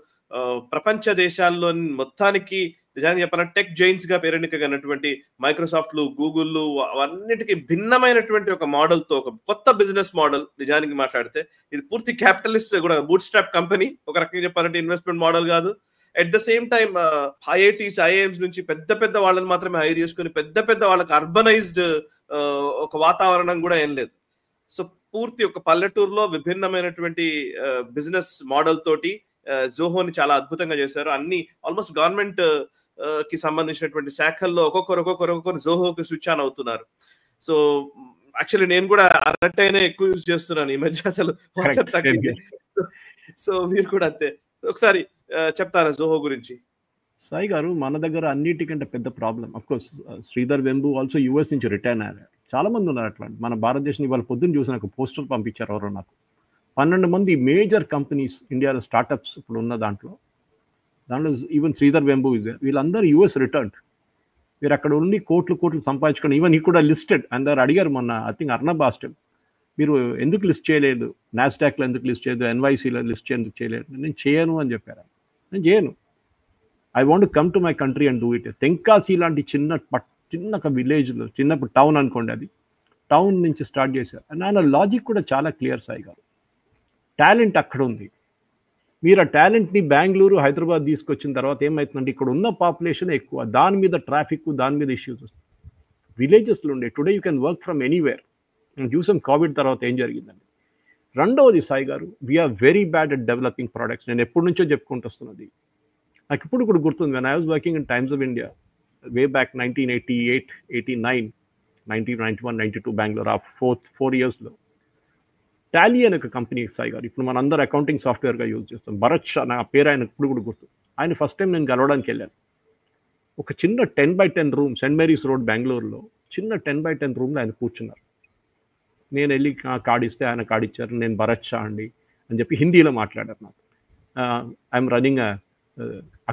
ప్రపంచ దేశాల్లో మొత్తానికి నిజానికి చెప్పాలంటే టెక్ జైంట్స్ గా పేరెన్నికైనటువంటి మైక్రోసాఫ్ట్లు, గూగుల్లు అవన్నిటికీ భిన్నమైనటువంటి ఒక మోడల్ తో ఒక కొత్త బిజినెస్ మోడల్. నిజానికి మాట్లాడితే ఇది పూర్తి క్యాపిటలిస్ట్ కూడా, బూట్ స్ట్రాప్ కంపెనీ ఒక రకంగా చెప్పాలంటే, ఇన్వెస్ట్మెంట్ మోడల్ కాదు. At the same time IITs, IIMs నుంచి పెద్ద పెద్ద వాళ్ళని మాత్రమే హైర్ చేసుకుని పెద్ద పెద్ద వాళ్ళకి అర్బనైజ్డ్ ఒక వాతావరణం కూడా ఏం లేదు. సో పూర్తి ఒక పల్లెటూరులో విభిన్నమైనటువంటి బిజినెస్ మోడల్ తోటి జోహోని చాలా అద్భుతంగా చేశారు. అన్ని ఆల్మోస్ట్ గవర్నమెంట్ కి సంబంధించినటువంటి శాఖల్లో ఒక్కొక్కరు జోహోకి స్విచ్ ఆన్ అవుతున్నారు. సో యాక్చువల్లీ నేను కూడా అరటైనే ఎక్కువ యూజ్ చేస్తున్నాను ఈ మధ్య, అసలు వాట్సాప్ తగ్గింది. సో మీరు కూడా అంతే. ఒకసారి చెప్తారా జోహో గురించి? సాయి గారు, మన దగ్గర అన్నిటికంటే పెద్ద problem of course Sridhar Vembu also US నుంచి రిటర్న్ అయ్యారు. చాలా మంది ఉన్నారు అట్లా. మన భారతదేశం ఇవాళ పొద్దున్న చూసి నాకు పోస్టర్ పంపించారు ఎవరో, నాకు 12 మంది మేజర్ కంపెనీస్ ఇండియాలో స్టార్టప్స్ ఇప్పుడు ఉన్న దాంట్లో ఈవెన్ శ్రీధర్ వెంబు వీళ్ళందరూ యూఎస్ రిటర్న్. మీరు అక్కడ ఉండి కోట్లు సంపాదించుకొని, ఈవెన్ ఈ కూడా లిస్టెడ్. అందరు అడిగారు మొన్న, ఐ థింక్ అర్నబ్ ఆస్టెడ్, మీరు ఎందుకు లిస్ట్ చేయలేదు, నాస్డాక్లో ఎందుకు లిస్ట్ చేయలేదు, ఎన్వైసీలో లిస్ట్ ఎందుకు చేయలేదు? నేను చేయను అని చెప్పారు. నేను చేయను, I want to come to my country and do it. Tenkasi లాంటి చిన్న ఒక విలేజ్లో, చిన్నప్పుడు టౌన్ అనుకోండి, అది టౌన్ నుంచి స్టార్ట్ చేశారు. నా లాజిక్ కూడా చాలా క్లియర్ సాయి గారు. టాలెంట్ అక్కడ ఉంది, మీరు ఆ టాలెంట్ని బెంగళూరు, హైదరాబాద్ తీసుకొచ్చిన తర్వాత ఏమవుతుందంటే ఇక్కడ ఉన్న పాపులేషన్ ఎక్కువ, దాని మీద ట్రాఫిక్, దాని మీద ఇష్యూస్ వస్తాయి. విలేజెస్లో ఉండే today you can work from anywhere. నేను చూసాం కోవిడ్ తర్వాత ఏం జరిగిందండి. రెండవది సాయి గారు, we are very bad at developing products. నేను ఎప్పటి నుంచో చెప్పుకుంటూ వస్తున్నది. నాకు ఇప్పుడు కూడా గుర్తుంది, when I was working in Times of India way back 1988, 89, 1991, 92 Bengaluru, ఆ 4 yearsలో టాలీ అనే ఒక కంపెనీ సాయి గారు ఇప్పుడు మనందరూ అకౌంటింగ్ సాఫ్ట్వేర్గా యూజ్ చేస్తాం. భరత్ షా, నా పేరు ఆయన ఇప్పుడు కూడా గుర్తు. ఆయన ఫస్ట్ టైం నేను కలవడానికి వెళ్ళాను. ఒక చిన్న 10x10 room, Saint Mary's road బెంగళూరులో చిన్న 10x10 రూమ్లో ఆయన కూర్చున్నారు. నేను వెళ్ళి కార్డు ఇస్తే ఆయన కార్డు ఇచ్చారు. నేను భరత్ షా అండి అని చెప్పి హిందీలో మాట్లాడారు. నాకు ఐఎమ్ రన్నింగ్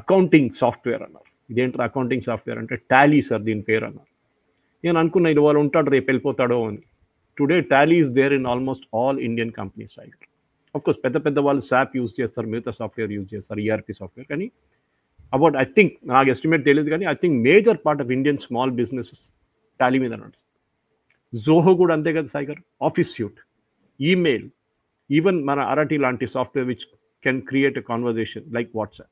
అకౌంటింగ్ సాఫ్ట్వేర్ అన్నారు. ఇదేంటారు అకౌంటింగ్ సాఫ్ట్వేర్ అంటే? టాలీ సార్ దీని పేరు అన్నారు. నేను అనుకున్నా ఇది వాళ్ళు ఉంటాడు, రేపు వెళ్ళిపోతాడో అని. Today Tally is there in almost all Indian companies side. Of course పెద్ద వాళ్ళు SAP యూజ్ చేస్తారు, మిగతా సాఫ్ట్వేర్ యూజ్ చేస్తారు, ERP సాఫ్ట్వేర్. కానీ అబౌట్ ఐ థింక్, నాకు ఎస్టిమేట్ తెలియదు కానీ I think major part of Indian small businesses Tally మీద నడుస్తుంది. జోహో కూడా అంతే కదా సాయి గారు. ఆఫీస్ సూట్, ఈమెయిల్, ఈవెన్ మన అరటి లాంటి software which can create a conversation like WhatsApp.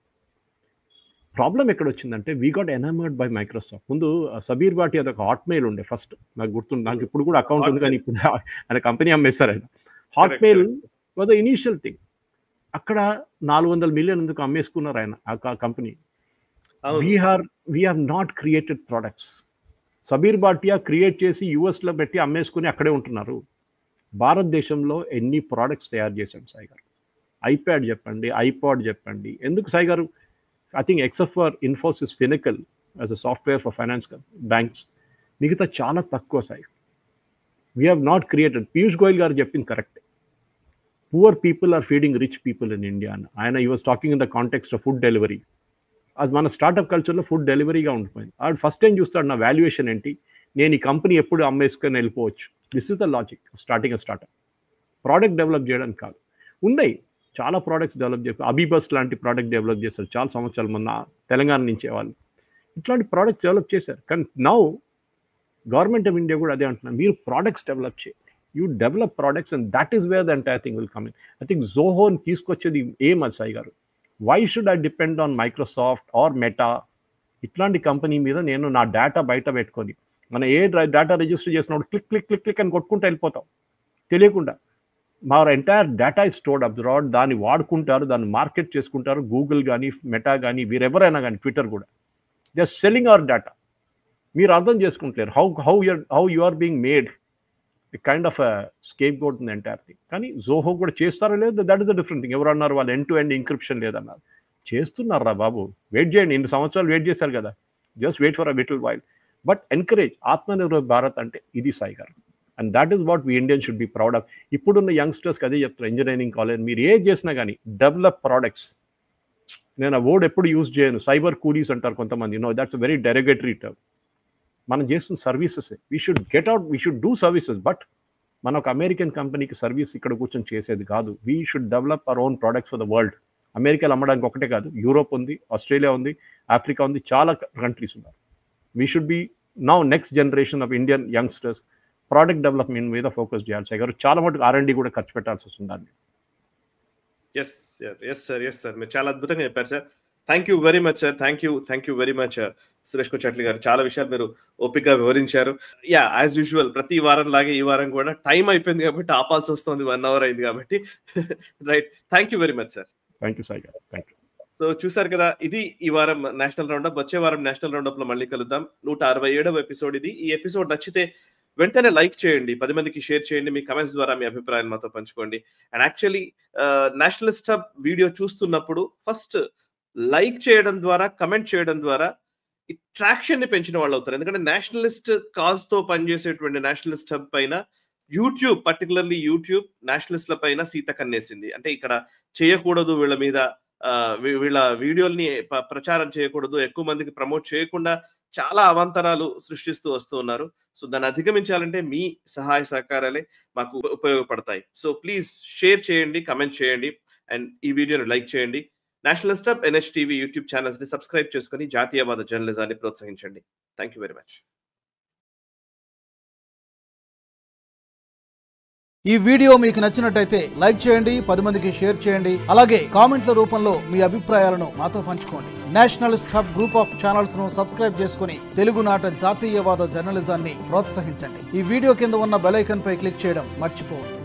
Problem ఎక్కడ వచ్చిందంటే we got enamoured by Microsoft. ముందు సబీర్ బాటి అదొక హాట్మెయిల్ ఉండే ఫస్ట్, నాకు గుర్తుంది. నాకు ఇప్పుడు కూడా అకౌంట్ ఉంది, కానీ ఇప్పుడు ఆయన కంపెనీ అమ్మేస్తారు ఆయన. Hotmail was the initial thing. అక్కడ 400 million ఎందుకు అమ్మేసుకున్నారు ఆయన ఆ కంపెనీ. We have not created products. Sabeer Bhatia create చేసి యూఎస్లో పెట్టి అమ్మేసుకుని అక్కడే ఉంటున్నారు. భారతదేశంలో ఎన్ని ప్రోడక్ట్స్ తయారు చేశాం సాయి గారు? ఐప్యాడ్ చెప్పండి, ఐపాడ్ చెప్పండి. ఎందుకు సాయి గారు? I think except for Infosys Finacle as a software for finance banks, మిగతా చాలా తక్కువ Sai. We have not created. Piyush Goyal గారు చెప్పింది correct. Poor people are feeding rich people in India అని ఆయన ఈ was talking in the context of food delivery. అది మన స్టార్ట్అప్ కల్చర్లో ఫుడ్ డెలివరీగా ఉండిపోయింది. ఆవిడ ఫస్ట్ టైం చూస్తాడు నా వాల్యుయేషన్ ఏంటి, నేను ఈ కంపెనీ ఎప్పుడు అమ్మేసుకొని వెళ్ళిపోవచ్చు. This is the logic starting a startup. Product develop చేయడానికి కాదు. ఉన్నాయి చాలా ప్రోడక్ట్స్ డెవలప్ చేస్తారు. అబీబస్ లాంటి ప్రోడక్ట్ డెవలప్ చేస్తారు చాలా సంవత్సరాల ముందు, తెలంగాణ నుంచే వాళ్ళు ఇట్లాంటి ప్రోడక్ట్స్ డెవలప్ చేశారు. కానీ నౌ గవర్నమెంట్ ఆఫ్ ఇండియా కూడా అదే అంటున్నారు, మీరు ప్రోడక్ట్స్ డెవలప్ చేయండి. You develop products and that is where the entire thing will come in. I think జోహోని తీసుకొచ్చేది ఏమది Sai garu? Why should I depend on Microsoft or Meta ఇట్లాంటి కంపెనీ మీద నేను నా డేటా బయట పెట్టుకొని మనం ఏ డేటా రిజిస్టర్ చేసినప్పుడు క్లిక్ క్లిక్ క్లిక్ క్లిక్ అని కొట్టుకుంటూ వెళ్ళిపోతాం తెలియకుండా. మా entire data is stored abroad. దాన్ని వాడుకుంటారు, దాన్ని మార్కెట్ చేసుకుంటారు. గూగుల్ కానీ, మెటా కానీ, వీరెవరైనా కానీ, ట్విట్టర్ కూడా they are selling our data. మీరు అర్థం చేసుకుంటలేరు how you are being made kind of scapegoat in entire thing. కానీ జోహో కూడా చేస్తారో లేదు, that is the different thing. ఎవరు అన్నారు వాళ్ళు ఎండ్ టు ఎండ్ ఇంక్రిప్షన్ లేదన్నారు? చేస్తున్నారా బాబు, వెయిట్ చేయండి. 2 సంవత్సరాలు వెయిట్ చేశారు కదా, just wait for a little while. But encourage Atmanirbhar Bharat అంటే ఇది సాయి గారు. And that is what we Indian should be proud of. ఇప్పుడున్న యంగ్స్టర్స్కి అదే చెప్తారు, ఇంజనీరింగ్ కాలేజ్ మీరు ఏది చేసినా కానీ డెవలప్ ప్రోడక్ట్స్. నేను ఆ వర్డ్ ఎప్పుడు యూజ్ చేయను. సైబర్ కూలీస్ అంటారు కొంతమంది, దాట్స్ వెరీ డెరిగేటరీ టర్మ్. మనం చేస్తున్న services, we should get out, we should do services. But మన ఒక అమెరికన్ కంపెనీకి సర్వీస్ ఇక్కడ కూర్చొని చేసేది కాదు. We should develop our own products for the world. అమెరికాలో అమ్మడానికి ఒకటే కాదు, యూరోప్ ఉంది, ఆస్ట్రేలియా ఉంది, ఆఫ్రికా ఉంది, చాలా కంట్రీస్ ఉన్నారు. We should be now next generation of Indian youngsters product development మీద ఫోకస్ చేయాలి సార్ గారు. చాలా మటుకు R&D కూడా ఖర్చు పెట్టాల్సి వస్తుంది దాన్ని. ఎస్ సార్ మీరు చాలా అద్భుతంగా చెప్పారు sir. Thank you very much sir. Thank you very much Suresh Kochatla garu. చాలా విషయాలు మీరు ఓపికగా వివరించారు. యాజ్ యూజువల్ ప్రతి వారం లాగే ఈ వారం కూడా టైం అయిపోయింది కాబట్టి ఆపాల్సి వస్తుంది, 1 hour అయింది కాబట్టి. Right, thank you very much sir. Thank you Sai గారు, థ్యాంక్ యూ. సో చూసారు కదా, ఇది ఈ వారం నేషనల్ రౌండప్. వచ్చే వారం నేషనల్ రౌండప్ లో మళ్ళీ కలుద్దాం. 167వ ఎపిసోడ్ ఇది. ఈ ఎపిసోడ్ నచ్చితే వెంటనే లైక్ చేయండి, 10 మందికి షేర్ చేయండి, మీ కమెంట్స్ ద్వారా మీ అభిప్రాయాన్ని మాతో పంచుకోండి. And actually Nationalist hub video చూస్తున్నప్పుడు ఫస్ట్ లైక్ చేయడం ద్వారా, కమెంట్ చేయడం ద్వారా ఈ ట్రాక్షన్ ని పెంచిన వాళ్ళు అవుతారు. ఎందుకంటే నేషనలిస్ట్ కాజ్ తో పనిచేసేటువంటి నేషనలిస్ట్ హబ్ పైన యూట్యూబ్, పర్టికులర్లీ యూట్యూబ్ నేషనలిస్ట్ల పైన సీత కన్నేసింది. అంటే ఇక్కడ చేయకూడదు, వీళ్ళ మీద వీళ్ళ వీడియోల్ని ప్రచారం చేయకూడదు, ఎక్కువ మందికి ప్రమోట్ చేయకుండా చాలా అవాంతరాలు సృష్టిస్తూ వస్తూ ఉన్నారు. సో దాన్ని అధిగమించాలంటే మీ సహాయ సహకారాలే మాకు ఉపయోగపడతాయి. సో ప్లీజ్ షేర్ చేయండి, కమెంట్ చేయండి, అండ్ ఈ వీడియోని లైక్ చేయండి. Nationalist hub, NHTV YouTube channels ని సబ్స్క్రైబ్ చేసుకుని జాతీయవాద జర్నలిజాన్ని ప్రోత్సహించండి. Thank you very much. ఈ వీడియో మీకు నచ్చినట్టయితే లైక్ చేయండి, 10 మందికి షేర్ చేయండి. అలాగే కామెంట్ల రూపంలో మీ అభిప్రాయాలను మాతో పంచుకోండి. Nationalist hub group of channels ను సబ్స్క్రైబ్ చేసుకుని తెలుగునాట జాతీయవాద జర్నలిజాన్ని ప్రోత్సహించండి. ఈ వీడియో కింద ఉన్న బెల్ ఐకాన్ పై క్లిక్ చేయడం మర్చిపోవద్దు.